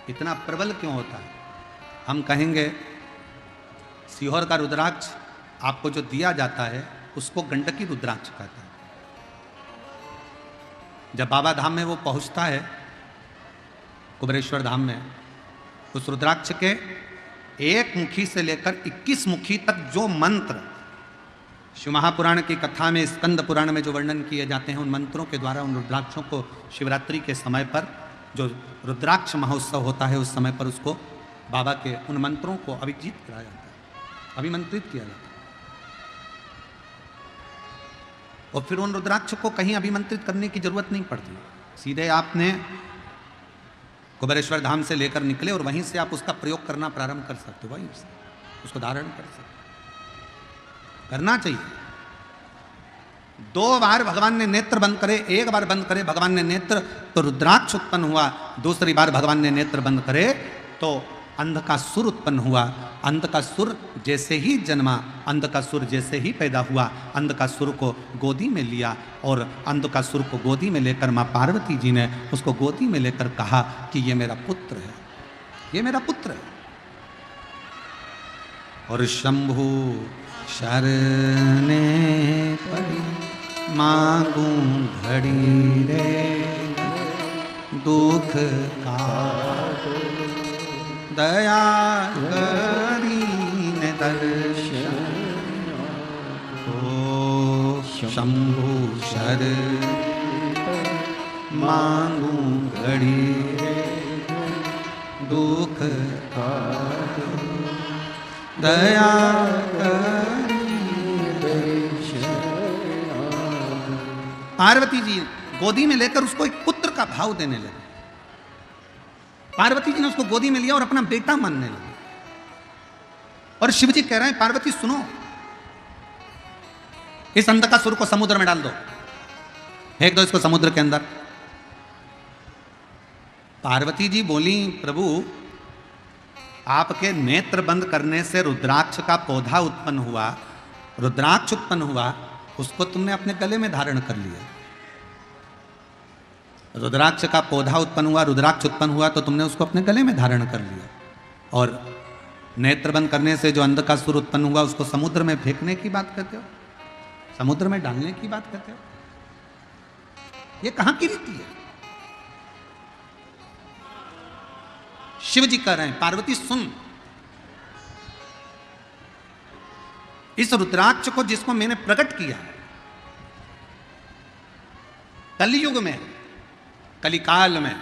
Speaker 1: इतना प्रबल क्यों होता है? हम कहेंगे सीहोर का रुद्राक्ष आपको जो दिया जाता है उसको गंडकी रुद्राक्ष कहता है। जब बाबा धाम में वो पहुंचता है, कुबरेश्वर धाम में, उस रुद्राक्ष के 1 मुखी से लेकर 21 मुखी तक जो मंत्र शिव महापुराण की कथा में, स्कंद पुराण में जो वर्णन किए जाते हैं, उन मंत्रों के द्वारा उन रुद्राक्षों को शिवरात्रि के समय पर जो रुद्राक्ष महोत्सव होता है, उस समय पर उसको बाबा के उन मंत्रों को अभिजीत कराया जाता है, अभिमंत्रित किया जाता है। और फिर उन रुद्राक्ष को कहीं अभिमंत्रित करने की जरूरत नहीं पड़ती, सीधे आपने कुबेरेश्वर धाम से लेकर निकले और वहीं से आप उसका प्रयोग करना प्रारंभ कर सकते हो, वहीं से उसको धारण कर सकते, करना चाहिए। 2 बार भगवान ने नेत्र बंद करे, 1 बार बंद करे भगवान ने नेत्र तो रुद्राक्ष उत्पन्न हुआ, दूसरी बार भगवान ने नेत्र बंद करे तो अंधकासुर उत्पन्न हुआ। अंधकासुर जैसे ही जन्मा, अंधकासुर जैसे ही पैदा हुआ, अंधकासुर को गोदी में लिया और अंधकासुर को गोदी में लेकर मां पार्वती जी ने उसको गोदी में लेकर कहा कि ये मेरा पुत्र है, ये मेरा पुत्र है। और शंभु शरणे पड़ी मांगू घड़ी रे दुख का दया करीन दर्शन ओ शंभु शर मांगू घड़ी रे दुख का दया पार्वती जी गोदी में लेकर उसको एक पुत्र का भाव देने लगे। पार्वती जी ने उसको गोदी में लिया और अपना बेटा मानने लगे। और शिव जी कह रहे हैं पार्वती सुनो, इस अंधकासुर को समुद्र में डाल दो, फेंक दो इसको समुद्र के अंदर। पार्वती जी बोली प्रभु आपके नेत्र बंद करने से रुद्राक्ष का पौधा उत्पन्न हुआ, रुद्राक्ष उत्पन्न हुआ, उसको तुमने अपने गले में धारण कर लिया। रुद्राक्ष का पौधा उत्पन्न हुआ, रुद्राक्ष उत्पन्न हुआ तो तुमने उसको अपने गले में धारण कर लिया। और नेत्र बंद करने से जो अंधकासुर उत्पन्न हुआ उसको समुद्र में फेंकने की बात करते हो, समुद्र में डालने की बात करते हो, ये कहां की रीति है? शिव जी कह रहे हैं पार्वती सुन, इस रुद्राक्ष को जिसको मैंने प्रकट किया कलियुग में, कलिकाल में,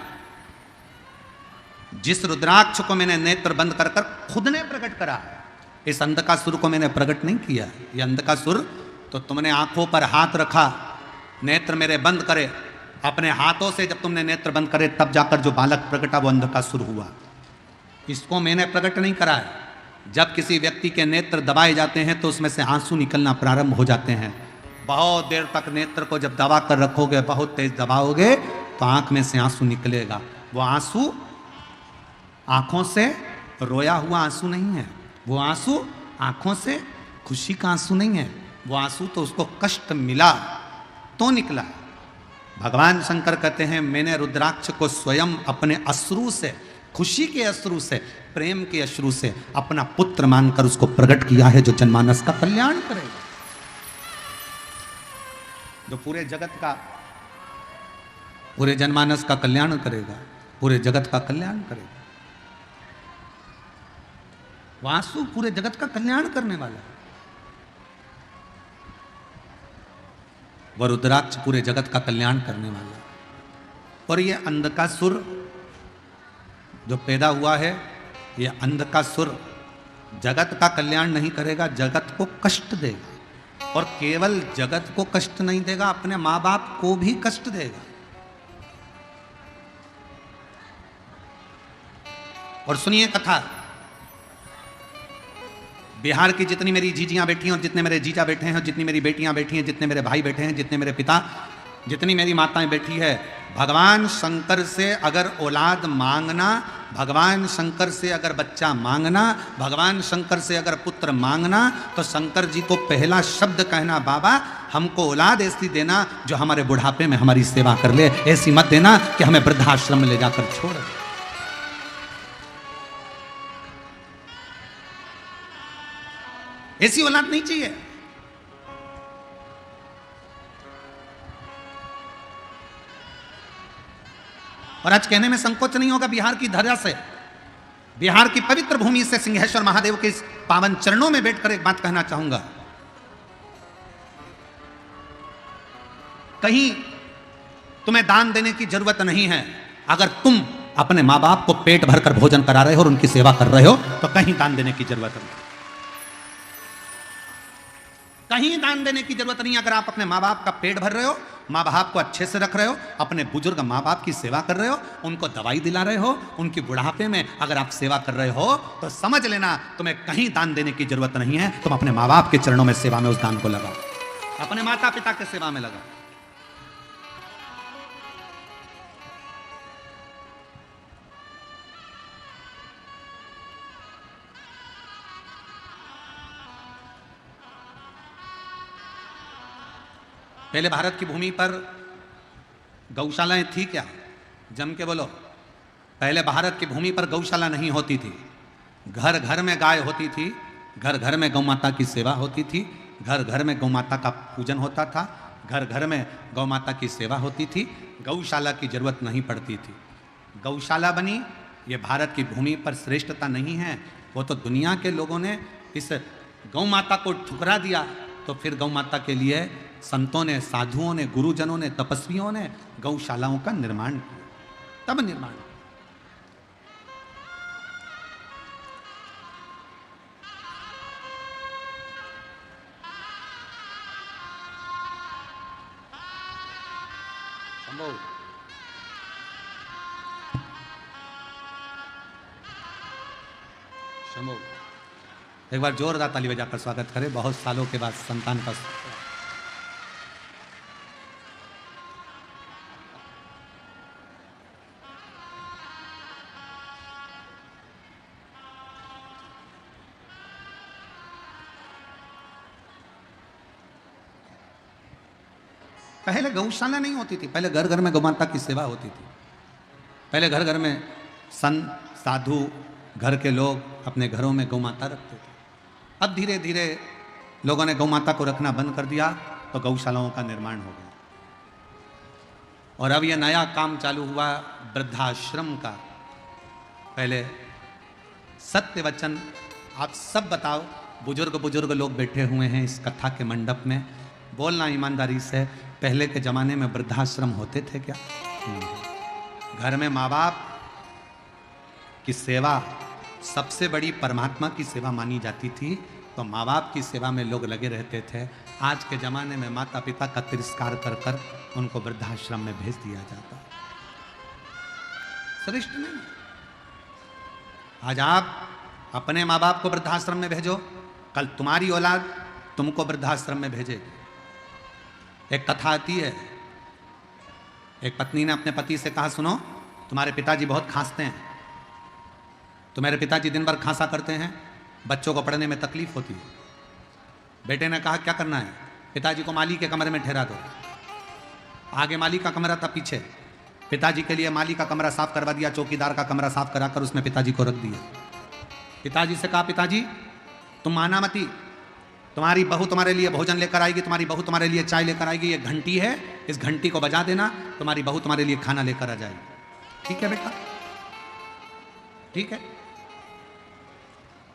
Speaker 1: जिस रुद्राक्ष को मैंने नेत्र बंद कर कर खुद ने प्रकट करा, इस अंधकासुर को मैंने प्रकट नहीं किया। ये अंधकासुर तो तुमने आंखों पर हाथ रखा, नेत्र मेरे बंद करे, अपने हाथों से जब तुमने नेत्र बंद करे तब जाकर जो बालक प्रकटा वो अंधकासुर हुआ। इसको मैंने प्रकट नहीं करा है। जब किसी व्यक्ति के नेत्र दबाए जाते हैं तो उसमें से आंसू निकलना प्रारंभ हो जाते हैं। बहुत देर तक नेत्र को जब दबा कर रखोगे, बहुत तेज दबाओगे तो आंख में से आंसू निकलेगा। वो आंसू आंखों से रोया हुआ आंसू नहीं है, वो आंसू आंखों से खुशी का आंसू नहीं है, वो आंसू तो उसको कष्ट मिला तो निकला। भगवान शंकर कहते हैं मैंने रुद्राक्ष को स्वयं अपने अश्रु से, खुशी के अश्रु से, प्रेम के अश्रु से अपना पुत्र मानकर उसको प्रकट किया है, जो जनमानस का कल्याण करेगा, जो पूरे जगत का, पूरे जनमानस का कल्याण करेगा, पूरे जगत का कल्याण करेगा। वासु पूरे जगत का कल्याण करने वाला है। वह रुद्राक्ष पूरे जगत का कल्याण करने वाला है। और ये अंधकासुर जो पैदा हुआ है, ये अंधकासुर जगत का कल्याण नहीं करेगा, जगत को कष्ट देगा। और केवल जगत को कष्ट नहीं देगा, अपने मां बाप को भी कष्ट देगा। और सुनिए कथा, बिहार की जितनी मेरी जीजियां बैठी हैं और जितने मेरे जीजा बैठे हैं और जितनी मेरी बेटियां बैठी हैं, जितने मेरे भाई बैठे हैं, जितने मेरे पिता, जितनी मेरी माताएं बैठी है, भगवान शंकर से अगर औलाद मांगना, भगवान शंकर से अगर बच्चा मांगना, भगवान शंकर से अगर पुत्र मांगना, तो शंकर जी को पहला शब्द कहना, बाबा हमको औलाद ऐसी देना जो हमारे बुढ़ापे में हमारी सेवा कर ले, ऐसी मत देना कि हमें वृद्धाश्रम में ले जाकर छोड़। ऐसी औलाद नहीं चाहिए। और आज कहने में संकोच नहीं होगा, बिहार की धरा से, बिहार की पवित्र भूमि से सिंहेश्वर महादेव के इस पावन चरणों में बैठकर एक बात कहना चाहूंगा। कहीं तुम्हें दान देने की जरूरत नहीं है। अगर तुम अपने मां बाप को पेट भरकर भोजन करा रहे हो और उनकी सेवा कर रहे हो तो कहीं दान देने की जरूरत नहीं। कहीं दान देने की जरूरत नहीं। अगर आप अपने माँ बाप का पेट भर रहे हो, माँ बाप को अच्छे से रख रहे हो, अपने बुजुर्ग माँ बाप की सेवा कर रहे हो, उनको दवाई दिला रहे हो, उनकी बुढ़ापे में अगर आप सेवा कर रहे हो, तो समझ लेना तुम्हें कहीं दान देने की जरूरत नहीं है। तुम अपने माँ बाप के चरणों में सेवा में उस दान को लगाओ, अपने माता पिता के सेवा में लगाओ। पहले भारत की भूमि पर गौशालाएं थी क्या? जम के बोलो। पहले भारत की भूमि पर गौशाला नहीं होती थी। घर घर में गाय होती थी, घर घर में गौ माता की सेवा होती थी, घर घर में गौ माता का पूजन होता था, घर घर में गौ माता की सेवा होती थी। गौशाला की जरूरत नहीं पड़ती थी। गौशाला बनी, ये भारत की भूमि पर श्रेष्ठता नहीं है, वो तो दुनिया के लोगों ने इस गौ माता को ठुकरा दिया। तो फिर गौ माता के लिए संतों ने, साधुओं ने, गुरुजनों ने, तपस्वियों ने गौशालाओं का निर्माण किया, तब निर्माण। शंभो, एक बार जोरदार ताली बजाकर स्वागत करें। बहुत सालों के बाद संतान का पहले गौशाला नहीं होती थी। पहले घर घर में गौमाता की सेवा होती थी। पहले घर घर में संत, साधु, घर के लोग अपने घरों में गौमाता रखते थे। अब धीरे धीरे लोगों ने गौमाता को रखना बंद कर दिया, तो गौशालाओं का निर्माण हो गया। और अब यह नया काम चालू हुआ वृद्धाश्रम का। पहले सत्य वचन आप सब बताओ, बुजुर्ग बुजुर्ग लोग बैठे हुए हैं इस कथा के मंडप में, बोलना ईमानदारी से, पहले के जमाने में वृद्धाश्रम होते थे क्या? घर में माँ बाप की सेवा सबसे बड़ी परमात्मा की सेवा मानी जाती थी, तो माँ बाप की सेवा में लोग लगे रहते थे। आज के ज़माने में माता पिता का तिरस्कार कर कर उनको वृद्धाश्रम में भेज दिया जाता। श्रेष्ठ नहीं। आज आप अपने माँ बाप को वृद्धाश्रम में भेजो, कल तुम्हारी औलाद तुमको वृद्धाश्रम में भेजेगी। एक कथा आती है, एक पत्नी ने अपने पति से कहा, सुनो तुम्हारे पिताजी बहुत खांसते हैं, तो मेरे पिताजी दिन भर खांसा करते हैं, बच्चों को पढ़ने में तकलीफ होती है। बेटे ने कहा क्या करना है? पिताजी को माली के कमरे में ठहरा दो। आगे माली का कमरा था, पीछे पिताजी के लिए माली का कमरा साफ करवा दिया, चौकीदार का कमरा साफ कराकर उसमें पिताजी को रख दिया। पिताजी से कहा, पिताजी तुम माना मती, तुम्हारी बहू तुम्हारे लिए भोजन लेकर आएगी, तुम्हारी बहू तुम्हारे लिए चाय लेकर आएगी, ये घंटी है, इस घंटी को बजा देना, तुम्हारी बहू तुम्हारे लिए खाना लेकर आ जाएगी। ठीक है बेटा, ठीक है।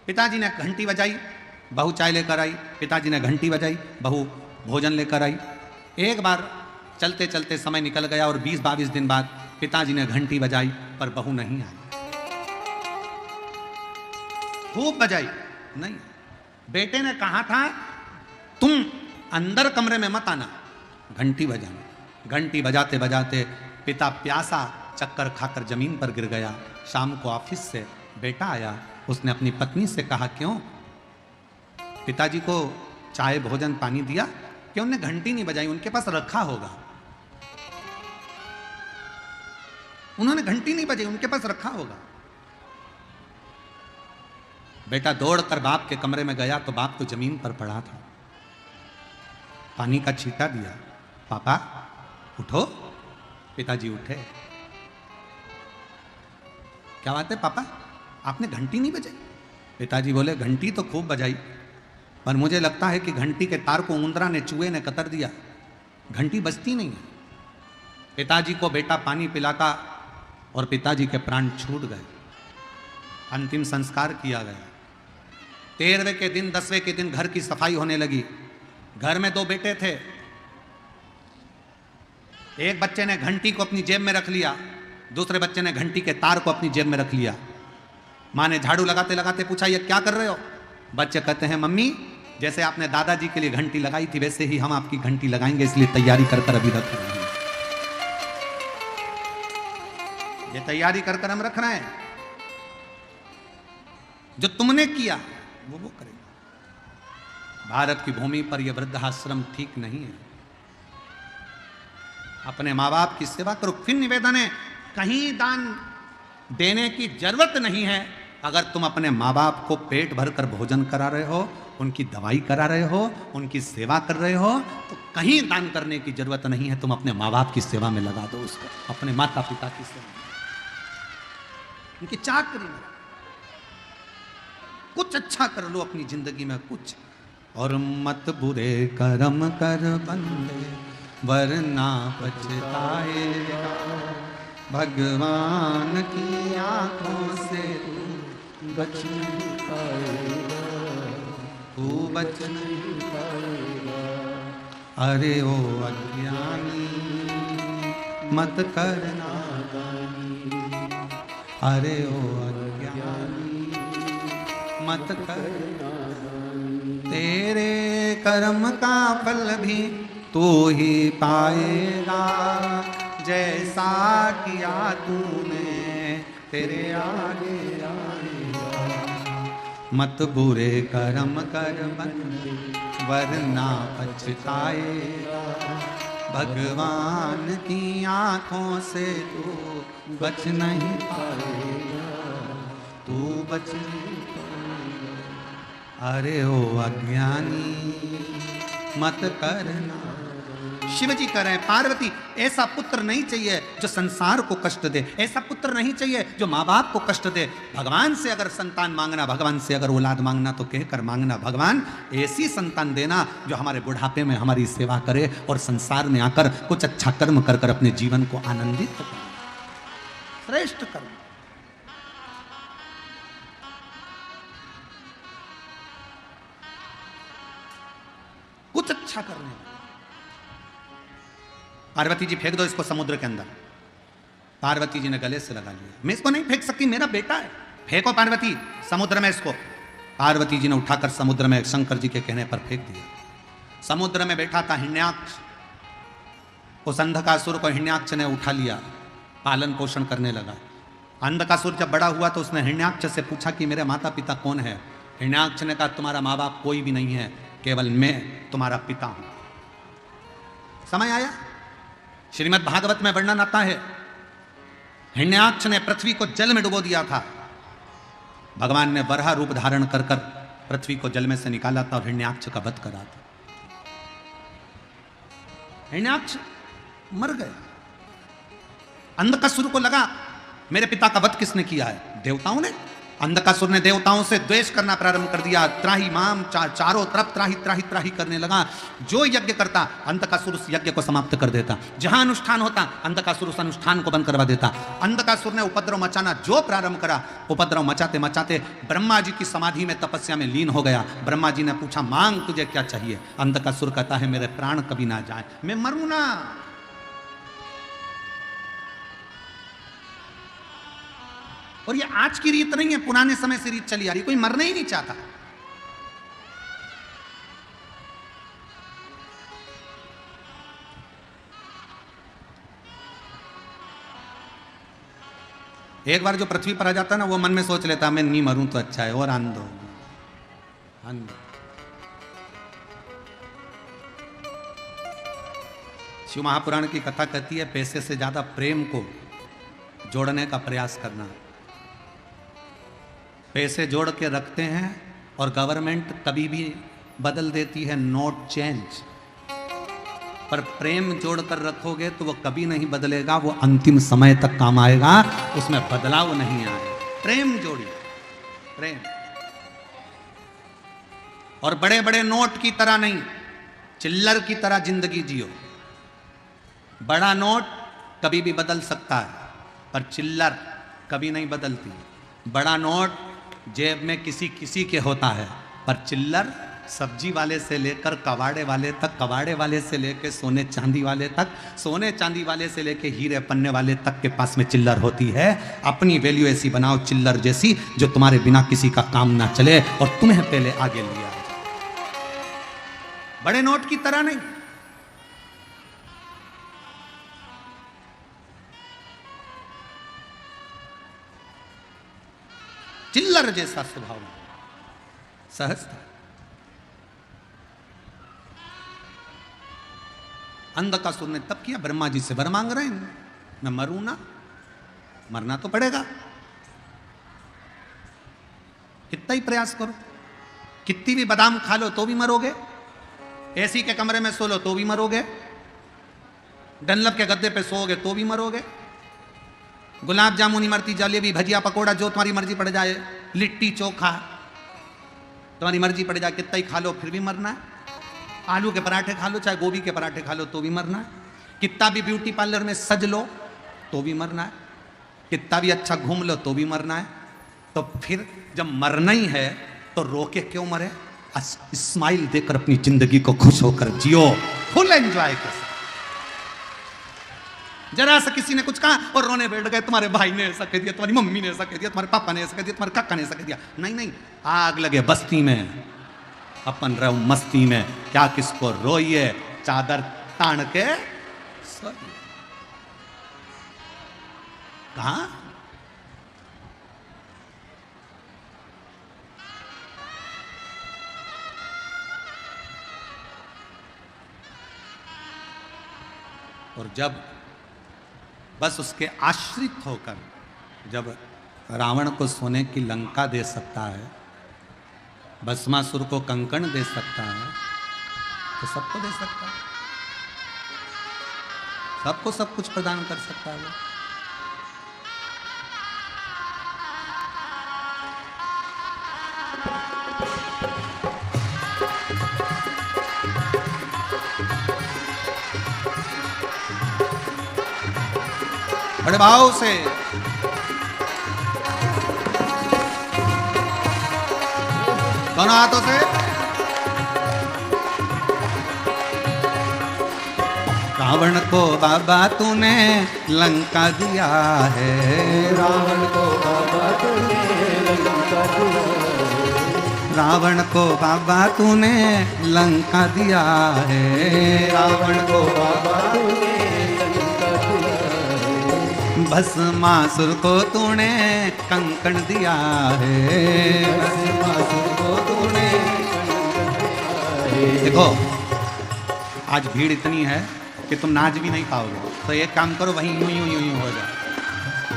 Speaker 1: पिताजी ने घंटी बजाई, बहू चाय लेकर आई, पिताजी ने घंटी बजाई, बहू भोजन लेकर आई। एक बार चलते चलते समय निकल गया और 20-22 दिन बाद पिताजी ने घंटी बजाई पर बहू नहीं आई। खूब बजाई, नहीं। बेटे ने कहा था तुम अंदर कमरे में मत आना, घंटी बजाना। घंटी बजाते बजाते पिता प्यासा चक्कर खाकर जमीन पर गिर गया। शाम को ऑफिस से बेटा आया, उसने अपनी पत्नी से कहा क्यों पिताजी को चाय भोजन पानी दिया, क्यों उन्होंने घंटी नहीं बजाई? उनके पास रखा होगा, उन्होंने घंटी नहीं बजाई, उनके पास रखा होगा। बेटा दौड़कर बाप के कमरे में गया तो बाप तो जमीन पर पड़ा था। पानी का छींटा दिया, पापा उठो। पिताजी उठे। क्या बात है पापा, आपने घंटी नहीं बजाई? पिताजी बोले घंटी तो खूब बजाई, पर मुझे लगता है कि घंटी के तार को उंदरा ने, चूहे ने कतर दिया, घंटी बजती नहीं है। पिताजी को बेटा पानी पिलाता और पिताजी के प्राण छूट गए। अंतिम संस्कार किया गया। 13वें के दिन, 10वें के दिन घर की सफाई होने लगी। घर में 2 बेटे थे। एक बच्चे ने घंटी को अपनी जेब में रख लिया, दूसरे बच्चे ने घंटी के तार को अपनी जेब में रख लिया। माँ ने झाड़ू लगाते लगाते पूछा ये क्या कर रहे हो? बच्चे कहते हैं मम्मी जैसे आपने दादाजी के लिए घंटी लगाई थी, वैसे ही हम आपकी घंटी लगाएंगे, इसलिए तैयारी कर कर अभी रख रहे हैं। ये तैयारी कर कर हम रख रहे हैं। जो तुमने किया वो करेगा। भारत की भूमि पर यह वृद्धाश्रम ठीक नहीं है। अपने माँ बाप की सेवा करो। फिर निवेदन है, कहीं दान देने की जरूरत नहीं है। अगर तुम अपने माँ बाप को पेट भर कर भोजन करा रहे हो, उनकी दवाई करा रहे हो, उनकी सेवा कर रहे हो, तो कहीं दान करने की जरूरत नहीं है। तुम अपने माँ बाप की सेवा में लगा दो उसको, अपने माता पिता की सेवा में, उनकी चाकरी में। कुछ अच्छा कर लो अपनी जिंदगी में कुछ। और मत बुरे कर्म कर बंदे, वरना पछताएगा। भगवान की आंखों से तू बच नहीं पाएगा, तू बच नहीं पाएगा। अरे ओ अज्ञानी मत करना दानी, अरे ओ अज्ञानी मत करना। तेरे कर्म का फल भी तू ही पाएगा, जैसा किया तूने तेरे आगे आएगा। मत बुरे कर्म कर बंदे, वरना पछताएगा। भगवान की आंखों से तू बच नहीं पाएगा, तू बच नहीं पाएगा। अरे ओ अज्ञानी मत करना। शिव जी कह रहे हैं, पार्वती ऐसा पुत्र नहीं चाहिए जो संसार को कष्ट दे, ऐसा पुत्र नहीं चाहिए जो माँ बाप को कष्ट दे। भगवान से अगर संतान मांगना, भगवान से अगर औलाद मांगना तो कहकर मांगना, भगवान ऐसी संतान देना जो हमारे बुढ़ापे में हमारी सेवा करे और संसार में आकर कुछ अच्छा कर्म कर कर अपने जीवन को आनंदित करे, श्रेष्ठ कर्म। कुछ अच्छा करने। पार्वती जी फेंक दो इसको समुद्र के अंदर। पार्वती जी ने गले से लगा लिया, मैं इसको नहीं फेंक सकती, मेरा बेटा है। फेंको पार्वती समुद्र में इसको। पार्वती जी ने उठाकर समुद्र में शंकर जी के कहने पर फेंक दिया। समुद्र में बैठा था हिरण्याक्ष, उस अंधकासुर को हिरण्याक्ष ने उठा लिया, पालन पोषण करने लगा। अंधकासुर जब बड़ा हुआ तो उसने हिरण्याक्ष से पूछा कि मेरे माता पिता कौन है। हिरण्याक्ष ने कहा, तुम्हारा माँ बाप कोई भी नहीं है, केवल मैं तुम्हारा पिता हूं। समय आया, श्रीमद् भागवत में वर्णन आता है, हिरण्याक्ष ने पृथ्वी को जल में डुबो दिया था। भगवान ने वराह रूप धारण कर कर पृथ्वी को जल में से निकाला था और हिरण्याक्ष का वध करा था। हिरण्याक्ष मर गया। अंधकासुर को लगा मेरे पिता का वध किसने किया है? देवताओं ने। अंधकासुर ने देवताओं से द्वेष करना प्रारंभ कर दिया। त्राही माम, चारों तरफ त्राही त्राही त्राही करने लगा। जो यज्ञ करता अंधकासुर उस यज्ञ को समाप्त कर देता। जहां अनुष्ठान होता अंधकासुर उस अनुष्ठान को बंद करवा देता। अंधकासुर ने उपद्रव मचाना जो प्रारंभ करा, उपद्रव मचाते मचाते ब्रह्मा जी की समाधि में तपस्या में लीन हो गया। ब्रह्मा जी ने पूछा, मांग तुझे क्या चाहिए? अंधकासुर कहता है, मेरे प्राण कभी ना जाए, मैं मरूं ना। और ये आज की रीत नहीं है, पुराने समय से रीत चली आ रही। कोई मरना ही नहीं चाहता। एक बार जो पृथ्वी पर आ जाता है ना, वो मन में सोच लेता मैं नहीं मरूं तो अच्छा है, और आनंद हो। शिव महापुराण की कथा कहती है, पैसे से ज्यादा प्रेम को जोड़ने का प्रयास करना। पैसे जोड़ के रखते हैं और गवर्नमेंट कभी भी बदल देती है, नोट चेंज। पर प्रेम जोड़ कर रखोगे तो वो कभी नहीं बदलेगा, वो अंतिम समय तक काम आएगा, उसमें बदलाव नहीं आएगा। प्रेम जोड़िए, प्रेम। और बड़े बड़े नोट की तरह नहीं, चिल्लर की तरह जिंदगी जियो। बड़ा नोट कभी भी बदल सकता है, पर चिल्लर कभी नहीं बदलती। बड़ा नोट जेब में किसी किसी के होता है, पर चिल्लर सब्जी वाले से लेकर कबाड़े वाले तक, कबाड़े वाले से लेकर सोने चांदी वाले तक, सोने चांदी वाले से लेकर हीरे पन्ने वाले तक के पास में चिल्लर होती है। अपनी वैल्यू ऐसी बनाओ चिल्लर जैसी, जो तुम्हारे बिना किसी का काम ना चले और तुम्हें पहले आगे लिया। बड़े नोट की तरह नहीं। चिल्लर जैसा स्वभाव, सहजता। अंधकासुर ने तब किया, ब्रह्मा जी से वर मांग रहे हैं, मैं मरूं ना, मरना तो पड़ेगा, कितना ही प्रयास करो, कितनी भी बादाम खा लो तो भी मरोगे, एसी के कमरे में सो लो तो भी मरोगे, डनलप के गद्दे पे सोओगे तो भी मरोगे, गुलाब जामुन, इमरती, जलेबी, भजिया, पकोड़ा जो तुम्हारी मर्जी पड़ जाए, लिट्टी चोखा तुम्हारी मर्जी पड़ जाए, कितना ही खा लो फिर भी मरना है। आलू के पराठे खा लो, चाहे गोभी के पराठे खा लो तो भी मरना है। कितना भी ब्यूटी पार्लर में सज लो तो भी मरना है, कितना भी अच्छा घूम लो तो भी मरना है। तो फिर जब मरना ही है तो रोके क्यों मरे? स्माइल देकर अपनी जिंदगी को खुश होकर जियो, फुल एंजॉय कर। जरा सा किसी ने कुछ कहा और रोने बैठ गए, तुम्हारे भाई ने ऐसा कह दिया, तुम्हारी मम्मी ने ऐसा कह दिया, तुम्हारे पापा ने ऐसा कह दिया, तुम्हारे काका ने ऐसा कह दिया। नहीं नहीं, आग लगे बस्ती में, अपन रहो मस्ती में, क्या किसको रोइए, चादर तान के सोइए। कहां और जब बस उसके आश्रित होकर जब रावण को सोने की लंका दे सकता है, भस्मासुर को कंकण दे सकता है, तो सबको दे सकता है, सबको सब कुछ प्रदान कर सकता है वो। बड़े भाव से दोनों हाथों से रावण को बाबा तूने लंका दिया है,
Speaker 2: रावण को बाबा तूने लंका दिया है,
Speaker 1: रावण को बाबा तूने लंका दिया है,
Speaker 2: रावण को बाबा तूने लंका दिया है,
Speaker 1: भस्मासुर को तूने कंकण दिया है,
Speaker 2: भस्मासुर को तूने कंकण दिया है।
Speaker 1: देखो आज भीड़ इतनी है कि तुम नाच भी नहीं पाओगे, तो एक काम करो, वहीं यूं यूं यूं यूं हो जाए।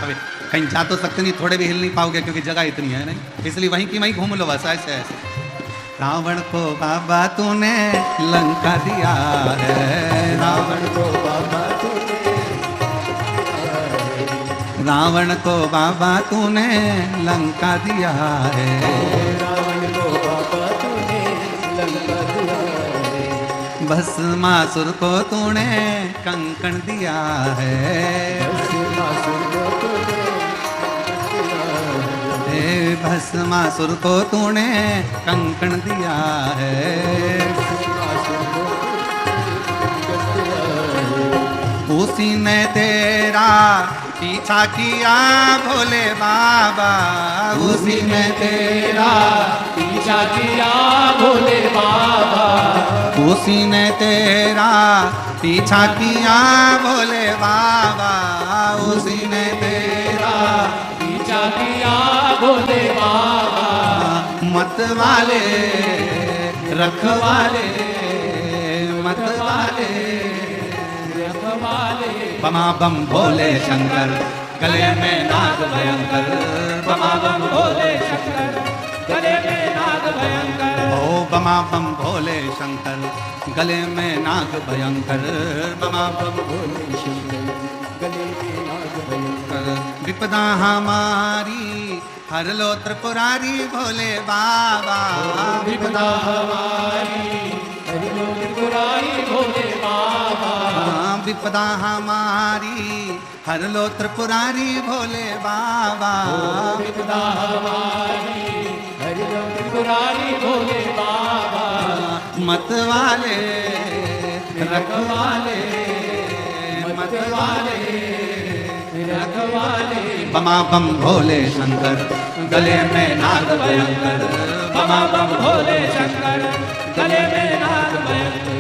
Speaker 1: अबे कहीं जा तो सकते नहीं, थोड़े भी हिल नहीं पाओगे क्योंकि जगह इतनी है नहीं, इसलिए वहीं की वहीं घूम लो बस, ऐसे ऐसे। रावण को बाबा तूने लंका दिया है,
Speaker 2: रावण को बाबा तूने,
Speaker 1: रावण को बाबा तूने लंका दिया है,
Speaker 2: रावण को बाबा तूने लंका दिया है,
Speaker 1: भस्मासुर को तूने कंकण दिया है,
Speaker 2: भस्मासुर को तूने
Speaker 1: हे भस्मासुर को तूने कंकण दिया है, उसी ने तेरा पीछा किया भोले बाबा, उसी ने तेरा
Speaker 2: पीछा किया भोले बाबा,
Speaker 1: उसी ने तेरा पीछा किया भोले बाबा, उसी ने तेरा
Speaker 2: पीछा किया भोले बाबा,
Speaker 1: मत वाले रखवाले, मत वाले
Speaker 2: रखवाले,
Speaker 1: बमा बम भोले शंकर, गले में नाग भयंकर, बमा बम भोले
Speaker 2: शंकर, गले में नाग भयंकर,
Speaker 1: ओ बमा बम भोले शंकर, गले में नाग भयंकर, बमा बम
Speaker 2: भोले शंकर, गले में नाग भयंकर,
Speaker 1: विपदा हमारी हर लो त्रिपुरारी भोले बाबा,
Speaker 2: विपदा हमारी हरि लो त्रिपुरारी भोले बाबा,
Speaker 1: विपदा हमारी हर लो त्रिपुरारी भोले बाबा,
Speaker 2: विपदा हमारी हरि लो त्रिपुरारी भोले बाबा,
Speaker 1: मत वाले रखवाले, मत वाले
Speaker 2: रखवाले,
Speaker 1: बमा बम भोले शंकर, गले में नाग भयंकर,
Speaker 2: बमा बम भोले शंकर, गले में नाग भयंकर,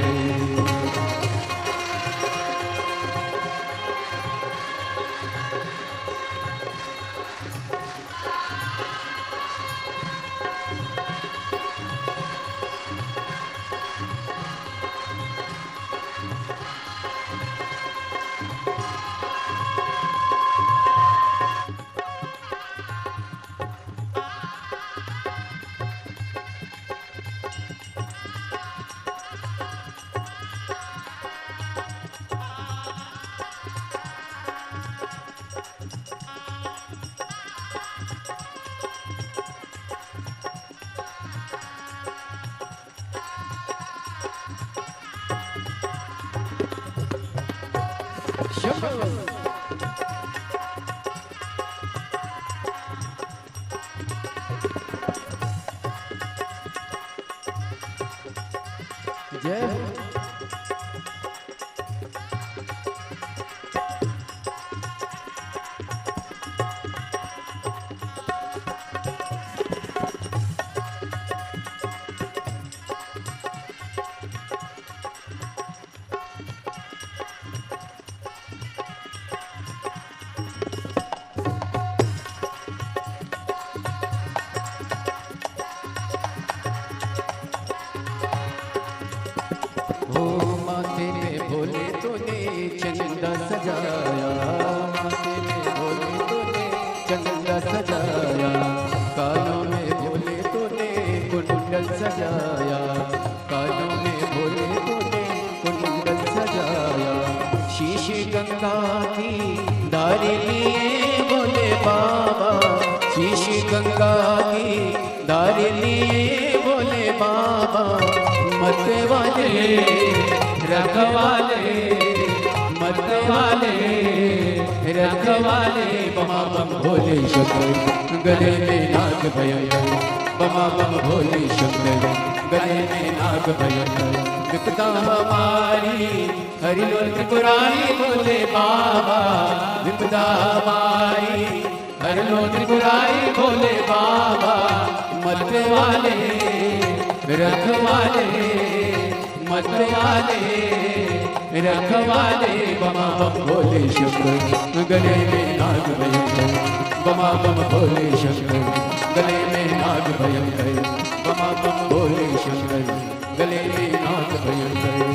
Speaker 2: जय हो। हो माथे में भोले तूने चंदा सजाया, माथे में भोले तूने चंदा सजाया, कानों में भोले तूने कुंडल सजाया, कानों में भोले तूने कुंडल सजाया। शीश गंगा की धारे लिए भोले बाबा, शीश गंगा की धारे लिए भोले बाबा। मत वाले रखवाले, मत वाले रखवाले, बमा बम भोले शंकर गले में नाग भयंकर, बमा बम भोले शंकर गले में नाग भयंकर। विपदा हमारी हरि लोल त्रिपुरारी भोले बाबा, विपदा हमारी हरि लोल त्रिपुरारी भोले बाबा। मत वाले रखवाले, मत वाले रखवाले, बमा बम भोले शंकर गले में नाग भयंकर, बमा बम भोले शंकर गले में नाग भयंकर, बमा बम भोले शंकर गले में नाग भयंकर।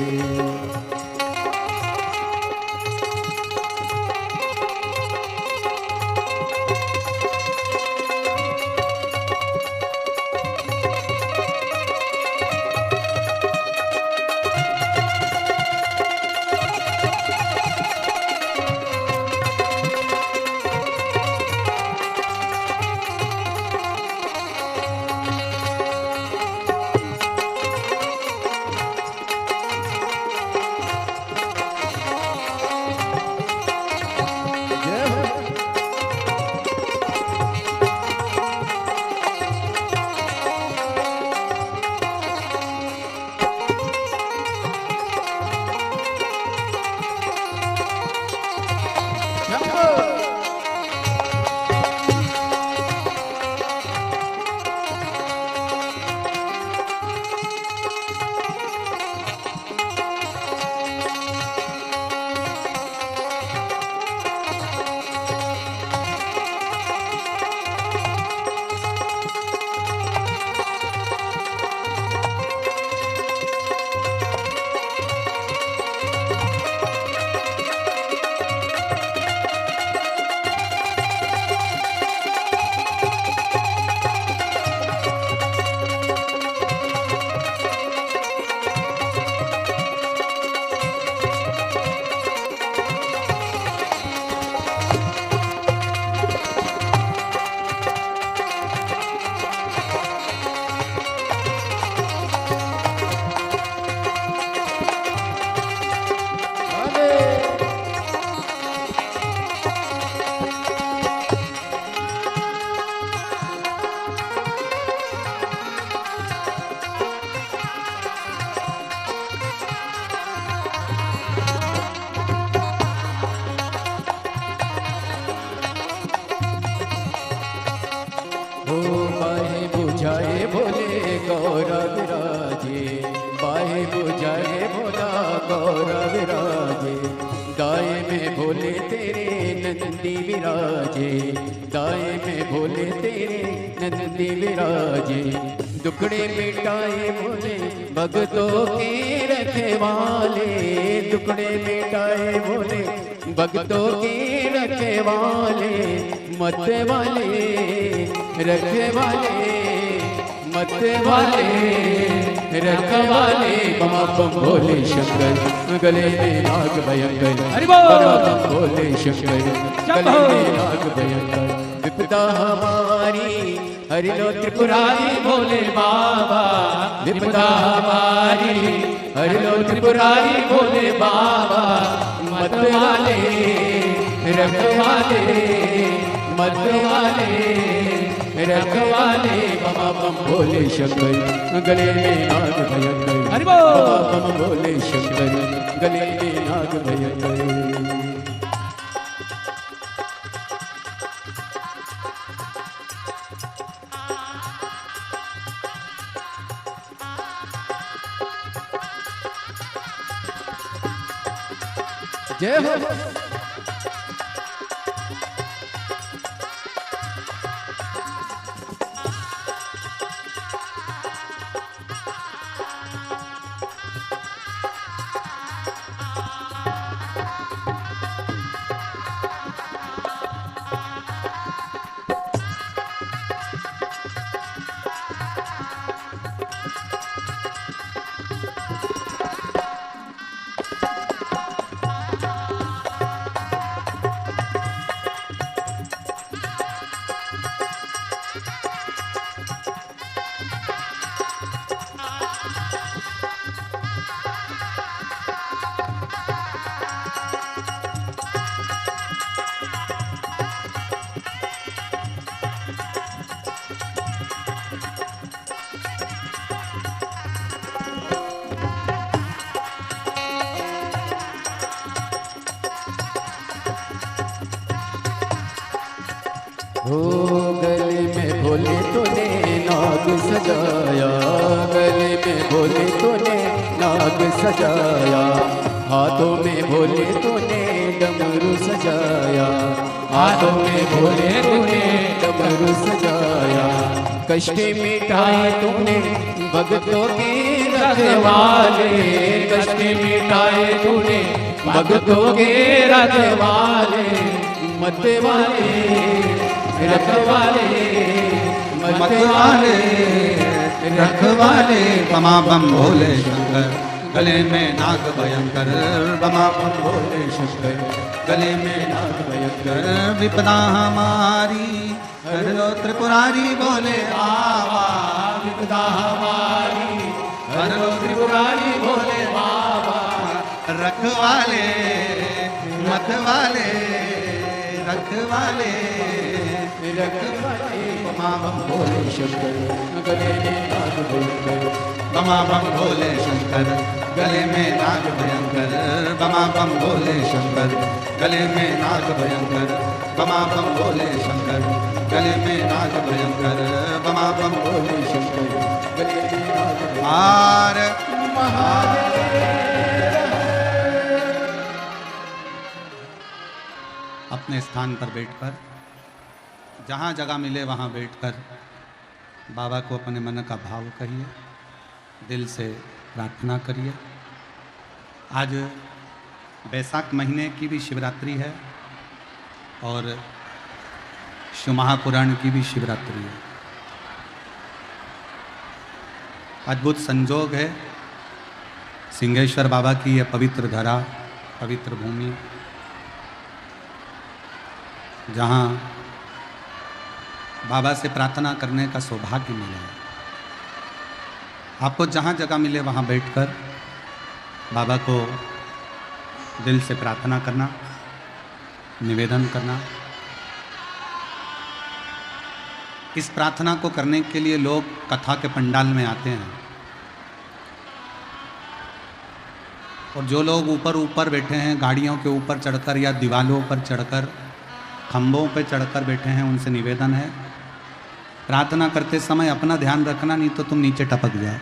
Speaker 2: बुझाए भोले गौरा विराजे, बाहे बुझाए भोला गौरा विराजे। दाए में भोले तेरे नंदी विराजे, दाए में भोले तेरे नंदी विराजे। दुखड़े मिटाए बोले भगतों के रखवाले, दुखड़े मिटाए बोले भगतों के रखवाले, मत वाले रखवाले, मत वाले रखवाले। बम बम भोले शंकर गले में नाग भयंकर, बम भोले शंकर गले में नाग भयंकर। विपदा हमारी हरि लो त्रिपुरारी भोले बाबा, विपदा हमारी हरि लो त्रिपुरारी भोले बाबा। मत वाले रखवाले, मत वाले रखवाले। बम बम भोले शंकर गले में नाग भयंकर, बम बम भोले शंकर गले में नाग भयंकर। जय हो। हो गले में भोले तूने नाग सजाया, गले में भोले तूने नाग सजाया, हाथों में भोले तूने डमरू सजाया, हाथों में भोले तूने डमरू सजाया। कष्ट मिटाए तूने भक्तों के रखवाले, कष्ट मिटाए तूने भक्तों के रखवाले। मत वाले रखवाले, मत वाले
Speaker 1: रखवाले। बमा बम भोले शंकर गले में नाग भयंकर, बमा बम भोले शंकर गले में नाग भयंकर। विपदा हमारी हर लो त्रिपुरारी भोले बाबा, विपदा हमारी हर लो त्रिपुरारी भोले बाबा। रखवाले मत वाले रखवाले, रखवाले। बमा बम भोले शंकर गले में नाग भयंकर, बमा बम भोले शंकर गले में नाग भयंकर, बमा बम भोले शंकर गले में नाग भयंकर, बमा बम भोले शंकर गले में नाग भयंकर, बमा बम भोले शंकर गले में नाग भयंकर। अपने स्थान पर बैठकर, जहाँ जगह मिले वहाँ बैठकर बाबा को अपने मन का भाव कहिए, दिल से प्रार्थना करिए। आज बैसाख महीने की भी शिवरात्रि है और शिव महापुराण की भी शिवरात्रि है। अद्भुत संजोग है, सिंहेश्वर बाबा की यह पवित्र धरा, पवित्र भूमि, जहाँ बाबा से प्रार्थना करने का सौभाग्य मिला है। आपको जहाँ जगह मिले वहाँ बैठकर बाबा को दिल से प्रार्थना करना, निवेदन करना। इस प्रार्थना को करने के लिए लोग कथा के पंडाल में आते हैं और जो लोग ऊपर ऊपर बैठे हैं, गाड़ियों के ऊपर चढ़कर या दीवालों पर चढ़कर, खंभों पर चढ़कर बैठे हैं, उनसे निवेदन है प्रार्थना करते समय अपना ध्यान रखना, नहीं तो तुम नीचे टपक जाओ।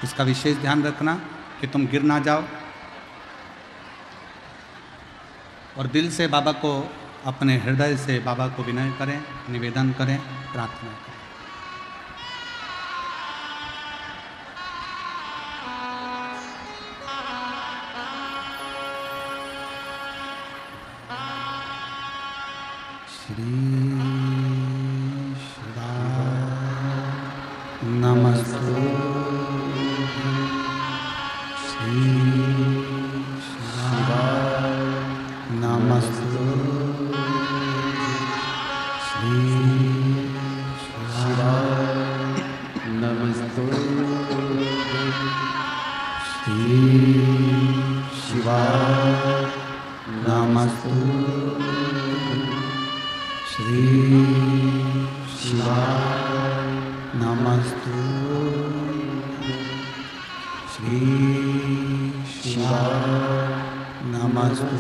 Speaker 1: इसका विशेष ध्यान रखना कि तुम गिर ना जाओ। और दिल से बाबा को, अपने हृदय से बाबा को विनय करें, निवेदन करें, प्रार्थना करें। श्री शिवाय नमस्तु श्री शिवाय नमस्तु श्री शिवाय
Speaker 2: नमस्तु
Speaker 1: श्री शिवाय नमस्तु श्री शिवाय नमस्तु श्री शिवाय नमस्तु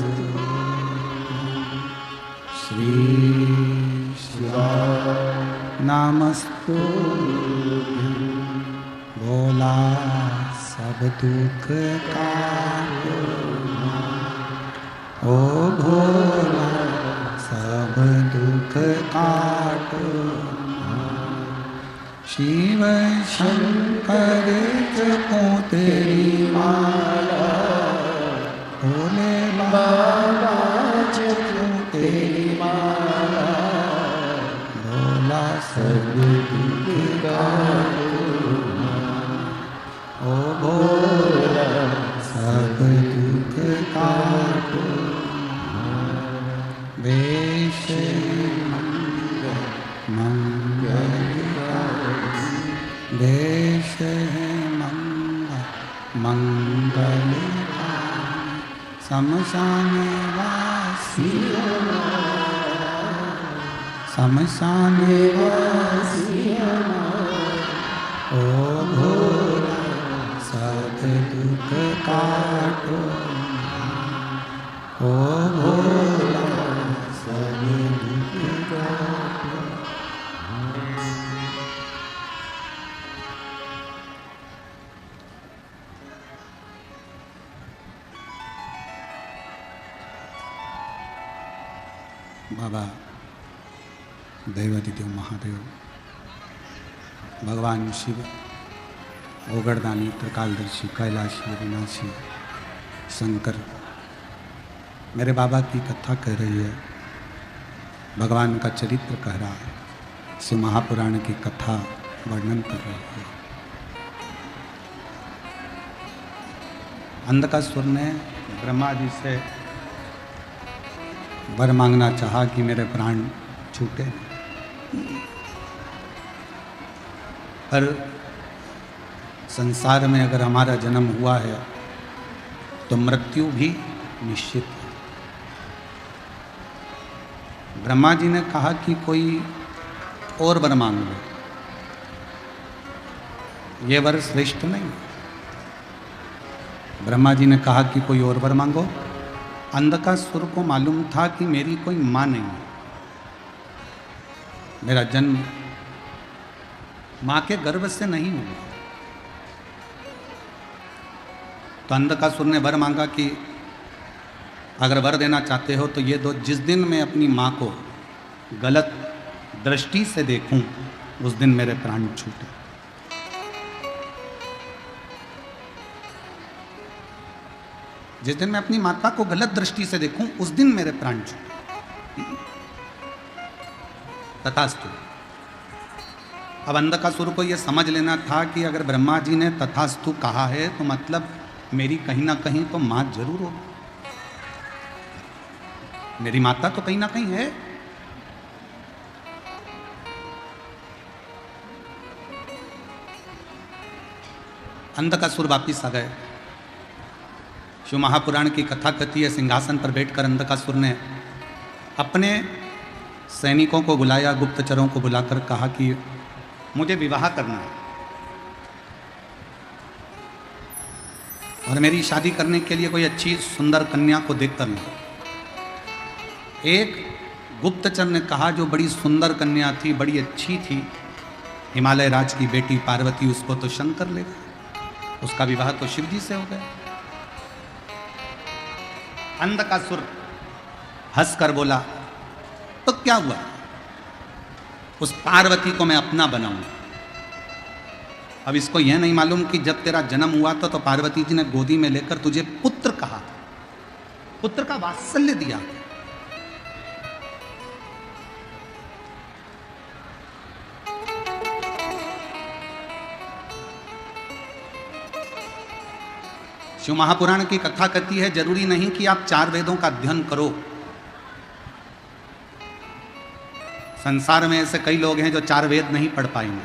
Speaker 1: श्री शिवाय नमस्तु भोला सब दुख काटो ओ भोला सब दुख काटो शिव शंकर जपो तेरी माला भोले बाबा जपो तेरी माला भोला सब दुख काटो ओ भोला सब दुख काटो वेश मंगल देश है मंगल शमशान वासी शमशान वासी ओ भोला सब दुख काटो ओ भोला सब दुख काटो। बाबा देवादिदेव महादेव भगवान शिव ओगरदानी त्रिकालदर्शी कैलाशी अविनाशी शंकर मेरे बाबा की कथा कह रही है, भगवान का चरित्र कह रहा है, शिव महापुराण की कथा वर्णन कर रही है। अंधकासुर ने ब्रह्मा जी से वर मांगना चाहा कि मेरे प्राण छूटे, पर संसार में अगर हमारा जन्म हुआ है तो मृत्यु भी निश्चित है। ब्रह्मा जी ने कहा कि कोई और वर मांग लो, ये वर श्रेष्ठ नहीं। ब्रह्मा जी ने कहा कि कोई और वर मांगो। अंधकासुर को मालूम था कि मेरी कोई माँ नहीं है, मेरा जन्म माँ के गर्भ से नहीं हुआ। तो अंधकासुर ने वर मांगा कि अगर वर देना चाहते हो तो ये दो, जिस दिन मैं अपनी माँ को गलत दृष्टि से देखूं उस दिन मेरे प्राण छूटे। जिस दिन मैं अपनी माता को गलत दृष्टि से देखूं उस दिन मेरे प्राण छूटे। तथास्तु। अब अंधकासुर को यह समझ लेना था कि अगर ब्रह्मा जी ने तथास्तु कहा है तो मतलब मेरी कहीं ना कहीं तो माँ जरूर होगी, मेरी माता तो कहीं ना कहीं है। अंधकासुर वापिस आ गए। शिव महापुराण की कथा कहती है, सिंहासन पर बैठकर अंधकासुर ने अपने सैनिकों को बुलाया, गुप्तचरों को बुलाकर कहा कि मुझे विवाह करना है और मेरी शादी करने के लिए कोई अच्छी सुंदर कन्या को देख कर लो। एक गुप्तचर ने कहा जो बड़ी सुंदर कन्या थी, बड़ी अच्छी थी, हिमालय राज की बेटी पार्वती, उसको तो शंकर ले गए, उसका विवाह तो शिव जी से हो गया। अंधकासुर हंसकर बोला तो क्या हुआ, उस पार्वती को मैं अपना बनाऊंगा। अब इसको यह नहीं मालूम कि जब तेरा जन्म हुआ था तो पार्वती जी ने गोदी में लेकर तुझे पुत्र कहा था, पुत्र का वात्सल्य दिया। शिव महापुराण की कथा कहती है जरूरी नहीं कि आप 4 वेदों का अध्ययन करो। संसार में ऐसे कई लोग हैं जो 4 वेद नहीं पढ़ पाएंगे।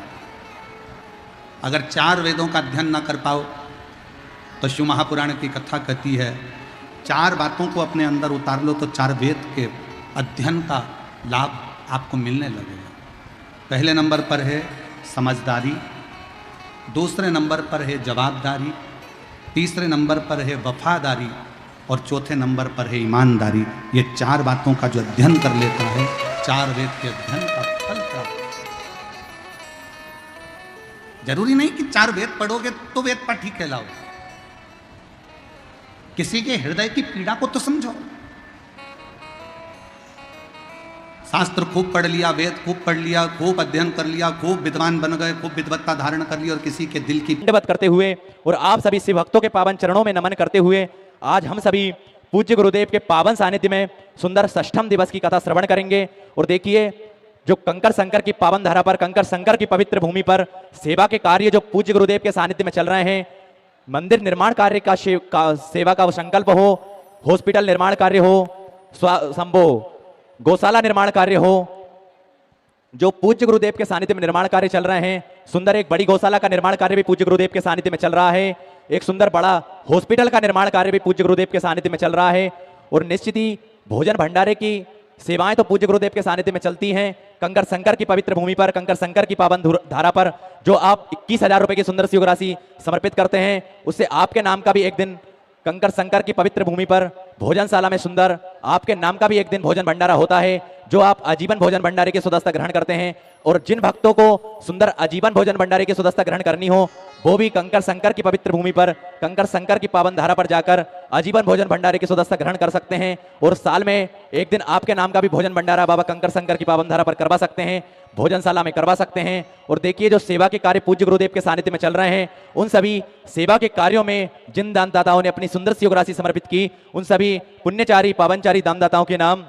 Speaker 1: अगर 4 वेदों का अध्ययन ना कर पाओ तो शिव महापुराण की कथा कहती है 4 बातों को अपने अंदर उतार लो तो 4 वेद के अध्ययन का लाभ आपको मिलने लगेगा। पहले नंबर पर है समझदारी, दूसरे नंबर पर है जवाबदारी, तीसरे नंबर पर है वफादारी और चौथे नंबर पर है ईमानदारी। ये 4 बातों का जो अध्ययन कर लेता है 4 वेद के अध्ययन का फल प्राप्त। जरूरी नहीं कि 4 वेद पढ़ोगे तो वेद पाठी कहलाओगे। किसी के हृदय की पीड़ा को तो समझो। शास्त्र खूब पढ़ लिया, वेद खूब पढ़ लिया, खूब अध्ययन कर लिया, खूब विद्वान बन गए, खूब विद्वत्ता धारण कर ली और किसी के दिल की
Speaker 3: दंडवत करते हुए और आप सभी शिव भक्तों के पावन चरणों में नमन करते हुए आज हम सभी पूज्य गुरुदेव के पावन सानिध्य में सुंदर षष्ठम दिवस की कथा श्रवण करेंगे। और देखिए जो कंकर संकर की पावन धारा पर, कंकर संकर की पवित्र भूमि पर सेवा के कार्य जो पूज्य गुरुदेव के सानिध्य में चल रहे हैं, मंदिर निर्माण कार्य का सेवा का संकल्प हो, हॉस्पिटल निर्माण कार्य हो, गौशाला निर्माण कार्य हो, जो पूज्य गुरुदेव के सानिध्य में निर्माण कार्य चल रहे हैं। सुंदर एक बड़ी गौशाला का निर्माण कार्य भी पूज्य गुरुदेव के सानिध्य में चल रहा है। एक सुंदर बड़ा हॉस्पिटल का निर्माण कार्य भी पूज्य गुरुदेव के सानिध्य में चल रहा है। और निश्चित ही भोजन भंडारे की सेवाएं तो पूज्य गुरुदेव के सानिध्य में चलती हैं। कंकर संकर की पवित्र भूमि पर, कंकर संकर की पावन धारा पर जो आप 21,000 रुपए की सुंदर सी राशि समर्पित करते हैं, उससे आपके नाम का भी एक दिन कंकर संकर की पवित्र भूमि पर भोजनशाला में सुंदर आपके नाम का भी एक दिन भोजन भंडारा होता है, जो आप आजीवन भोजन भंडारे की सुदस्ता ग्रहण करते हैं। और जिन भक्तों को सुंदर आजीवन भोजन भंडारे की सुदस्ता ग्रहण करनी हो वो भी कंकर संकर की पवित्र भूमि पर, कंकर संकर की पावन धारा पर जाकर आजीवन भोजन भंडारे की सुदस्ता ग्रहण कर सकते हैं। और साल में एक दिन आपके नाम का भी भोजन भंडारा बाबा कंकर संकर की पावन धारा पर करवा सकते हैं, भोजनशाला में करवा सकते हैं। और देखिए जो सेवा के कार्य पूज्य गुरुदेव के सानिध्य में चल रहे हैं, उन सभी सेवा के कार्यों में जिन दानदाताओं ने अपनी सुंदर सी राशि समर्पित की, उन सभी पुण्यचारी पावनचारी दानदाताओं के नाम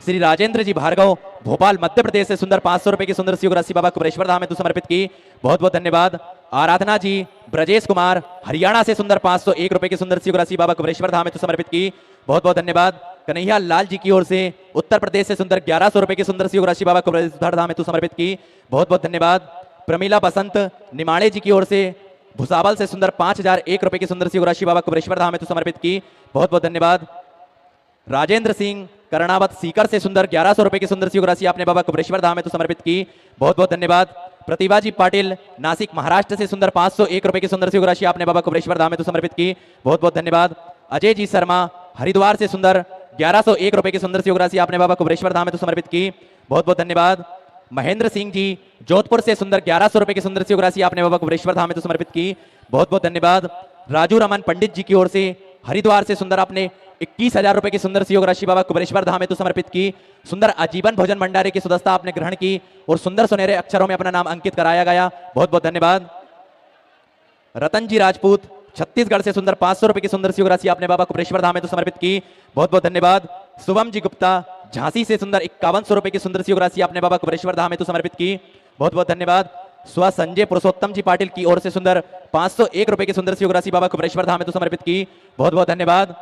Speaker 3: श्री राजेंद्र जी भार्गव भोपाल मध्य प्रदेश से सुंदर 500 रुपए की सुंदर सी राशि बाबा कुबरेश्वर धाम में तो समर्पित की, बहुत बहुत धन्यवाद। आराधना जी ब्रजेश कुमार हरियाणा से सुंदर 501 रुपए की सुंदर सी राशि बाबा कुबरेश्वर धाम में तो समर्पित की, बहुत बहुत धन्यवाद। कन्हैया लाल जी की ओर से उत्तर प्रदेश से सुंदर 1100 रुपए की सुंदर सी राशि बाबा कुबरेश्वर धाम में तो समर्पित की, बहुत बहुत धन्यवाद। प्रमीला बसंत निमाणे जी की ओर से भुसावल से सुंदर 5001 रुपए की सुंदर सी राशि बाबा कुबरेश्वर धाम में तो समर्पित की, बहुत बहुत धन्यवाद। राजेंद्र सिंह कर्णावत सीकर से सुंदर 1100 रुपए की सुंदर सी राशि आपने बाबा कुबरेश्वर धाम में तो समर्पित की, बहुत बहुत धन्यवाद। प्रतिभा जी पाटिल नासिक महाराष्ट्र से सुंदर 501 रुपए की सुंदर सी राशि आपने बाबा कुबरेश्वर धाम में तो समर्पित की, बहुत बहुत धन्यवाद। अजय जी शर्मा हरिद्वार से सुंदर 1101 रुपए की सुंदर सी राशि आपने बाबा कुबरेश्वर धाम में तो समर्पित की, बहुत बहुत धन्यवाद। महेंद्र सिंह जी जोधपुर से सुंदर 1100 रुपए की सुंदर सी राशि आपने बाबा कुबरेश्वर धाम में तो समर्पित की, बहुत बहुत धन्यवाद। राजू रमन पंडित जी की ओर से हरिद्वार से सुंदर आपने 21,000 रुपए की सुंदर सी राशि बाबा कुबरेश्वर धाम में तो समर्पित की, सुंदर आजीवन भोजन भंडारे की सुदस्ता आपने ग्रहण की और सुंदर सुनहरे अक्षरों में अपना नाम अंकित कराया गया, बहुत बहुत धन्यवाद। रतन जी राजपूत छत्तीसगढ़ से सुंदर 500 रुपए की सुंदर सी राशि आपने बाबा कुबरेश्वर धाम में तो समर्पित की, बहुत बहुत धन्यवाद। शुभम जी गुप्ता झांसी से सुंदर 5100 रुपए की सुंदर सी राशि आपने बाबा कुबरेश्वर धाम में तो समर्पित की, बहुत बहुत धन्यवाद। स्व संजय पुरुषोत्तम जी पाटिल की ओर से सुंदर 501 रुपए की सुंदर सी राशि बाबा कुबरेश्वर धाम में तो समर्पित की, बहुत बहुत धन्यवाद।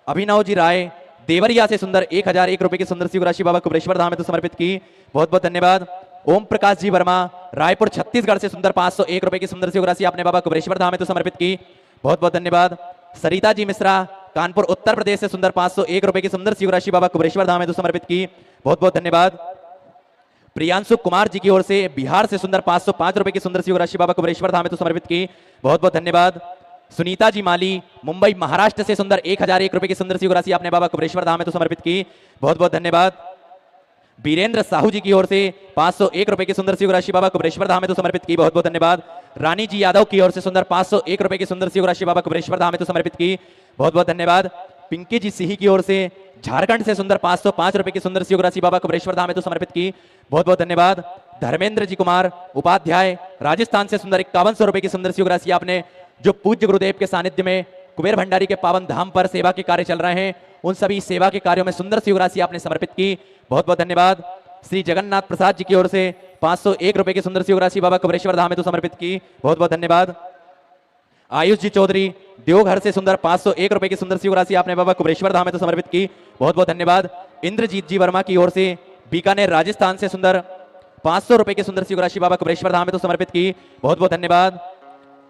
Speaker 3: अभिनव जी राय देवरिया से सुंदर 1001 रुपए की सुंदर सी राशि बाबा कुबरेश्वर धाम में तो समर्पित की, बहुत बहुत धन्यवाद। ओम प्रकाश जी वर्मा रायपुर छत्तीसगढ़ से सुंदर 501 रुपए की सुंदर सी राशि आपने बाबा कुबरेश्वर धाम में तो समर्पित की, बहुत बहुत धन्यवाद। सरिता जी मिश्रा कानपुर उत्तर प्रदेश से सुंदर 501 रुपए की सुंदर सी राशि बाबा कुबरेश्वर धाम में तो समर्पित की, बहुत बहुत धन्यवाद। प्रियांशु कुमार जी की ओर से बिहार से सुंदर 505 रुपए की सुंदर सी राशि बाबा कुबरेश्वर धाम में तो समर्पित की, बहुत बहुत धन्यवाद। सुनीता जी माली मुंबई महाराष्ट्र से सुंदर 1001 रुपए की सुंदर सी राशि आपने बाबा कुबरेश्वर धाम में तो समर्पित की, बहुत बहुत धन्यवाद। वीरेंद्र साहू जी की ओर से 501 रुपए की सुंदर सी राशि बाबा कुबरेश्वर धाम में तो समर्पित की, बहुत बहुत धन्यवाद। रानी जी यादव की ओर से सुंदर 501 रुपए की सुंदर सी राशि बाबा कुबरेश्वर धाम में तो समर्पित की, बहुत बहुत धन्यवाद। पिंकी जी सिंह की ओर से झारखंड से सुंदर 505 रुपए की सुंदर सी राशि बाबा कुबरेश्वर धाम में तो समर्पित की, बहुत बहुत धन्यवाद। धर्मेंद्र जी कुमार उपाध्याय राजस्थान से सुंदर 5100 रुपए की सुंदर सी राशि आपने जो पूज्य गुरुदेव के सानिध्य में कुबेर भंडारी के पावन धाम पर सेवा के कार्य चल रहे हैं, उन सभी सेवा के कार्यों में सुंदर सी राशि आपने समर्पित की, बहुत बहुत धन्यवाद। श्री जगन्नाथ प्रसाद जी की ओर से 501 रुपए की सुंदर सी राशि बाबा कुबरेश्वर धाम में तो समर्पित की, बहुत बहुत धन्यवाद। आयुष जी चौधरी देवघर से सुंदर 501 रुपए की सुंदर सी राशि आपने बाबा कुबरेश्वर धाम में तो समर्पित की, बहुत बहुत धन्यवाद। इंद्रजीत जी वर्मा की ओर से बीकानेर राजस्थान से सुंदर 500 रुपए की सुंदर सी राशि बाबा कुबरेश्वर धाम में तो समर्पित की, बहुत बहुत धन्यवाद।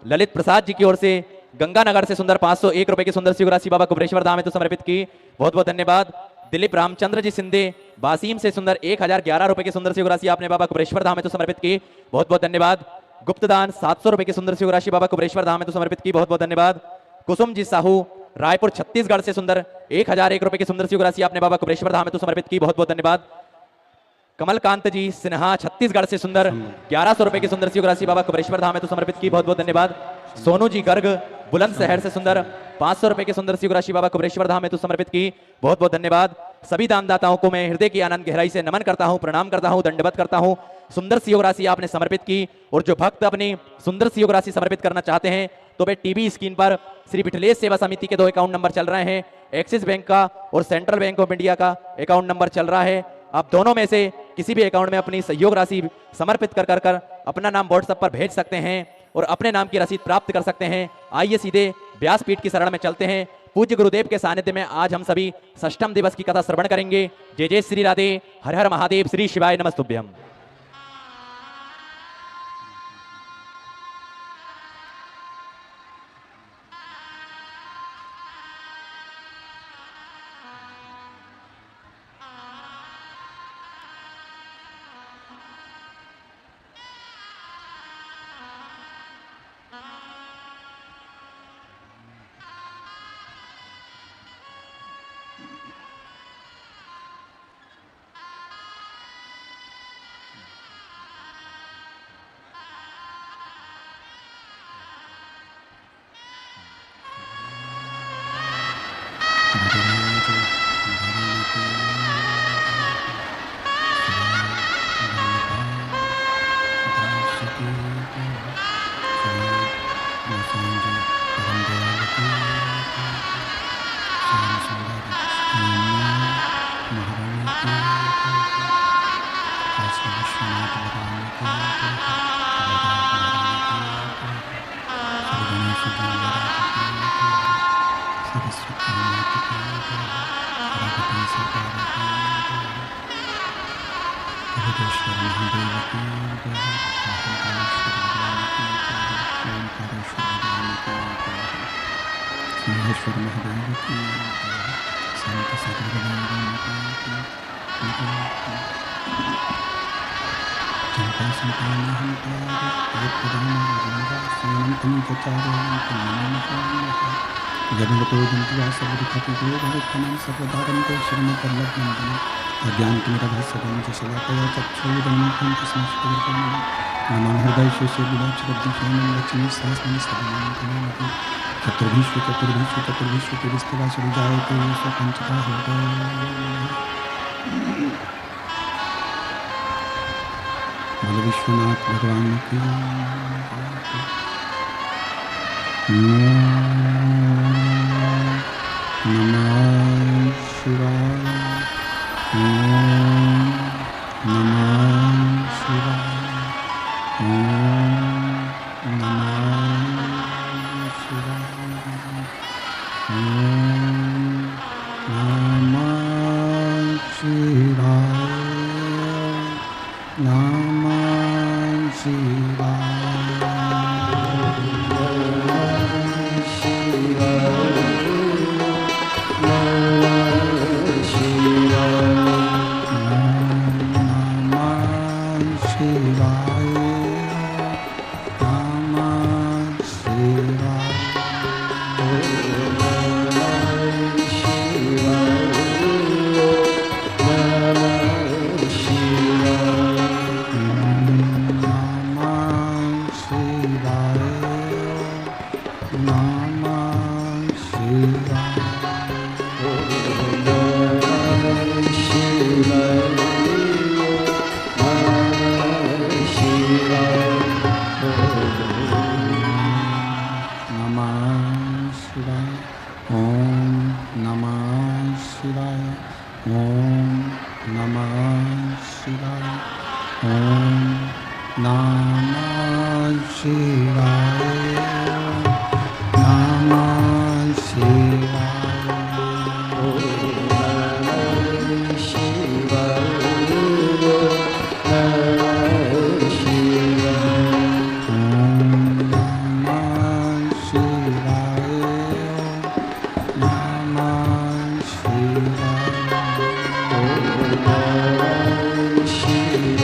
Speaker 3: ललित प्रसाद जी की ओर से गंगानगर से सुंदर 501 रुपए की सुंदर सी राशि बाबा कुबरेश्वर धाम में तो समर्पित की, बहुत बहुत धन्यवाद। दिलीप रामचंद्र जी सिंधे बासीम से सुंदर 1011 रुपए की सुंदर सी राशि आपने बाबा कुबरेश्वर धाम में तो समर्पित की, बहुत बहुत धन्यवाद। गुप्तदान 700 रुपए की सुंदर सी राशि बाबा कुबरेश्वर धाम में तो समर्पित की, बहुत बहुत धन्यवाद। कुसुम जी साहू रायपुर छत्तीसगढ़ से सुंदर 1001 रुपए की सुंदर सी राशि आपने बाबा कुबरेश्वर धाम में तो समर्पित की, बहुत बहुत धन्यवाद। कमलकांत जी सिन्हा छत्तीसगढ़ से सुंदर 1100 रुपए की सुंदर सी राशि बाबा कुबरेश्वर धाम में तो समर्पित की, बहुत बहुत धन्यवाद। सोनू जी गर्ग बुलंदशहर से सुंदर 500 रुपए की सुंदर सी राशि बाबा कुबरेश्वर धाम में तो समर्पित की, बहुत बहुत धन्यवाद। सभी दानदाताओं को मैं हृदय की आनंद गहराई से नमन करता हूं, प्रणाम करता हूं, दंडवत करता हूं। सुंदर सी राशि आपने समर्पित की और जो भक्त अपनी सुंदर सी राशि समर्पित करना चाहते हैं तो वे टीवी स्क्रीन पर श्री विठलेश सेवा समिति के 2 अकाउंट नंबर चल रहे हैं, एक्सिस बैंक का और सेंट्रल बैंक ऑफ इंडिया का अकाउंट नंबर चल रहा है। आप दोनों में से किसी भी अकाउंट में अपनी सहयोग राशि समर्पित कर अपना नाम व्हाट्सएप पर भेज सकते हैं और अपने नाम की रसीद प्राप्त कर सकते हैं। आइए सीधे व्यासपीठ की शरण में चलते हैं। पूज्य गुरुदेव के सानिध्य में आज हम सभी षष्ठम दिवस की कथा श्रवण करेंगे। जय जय श्री राधे, हर हर महादेव, श्री शिवाय नमस्तुभ्यम।
Speaker 1: बोलो विश्वनाथ भगवान की नमः शिवाय।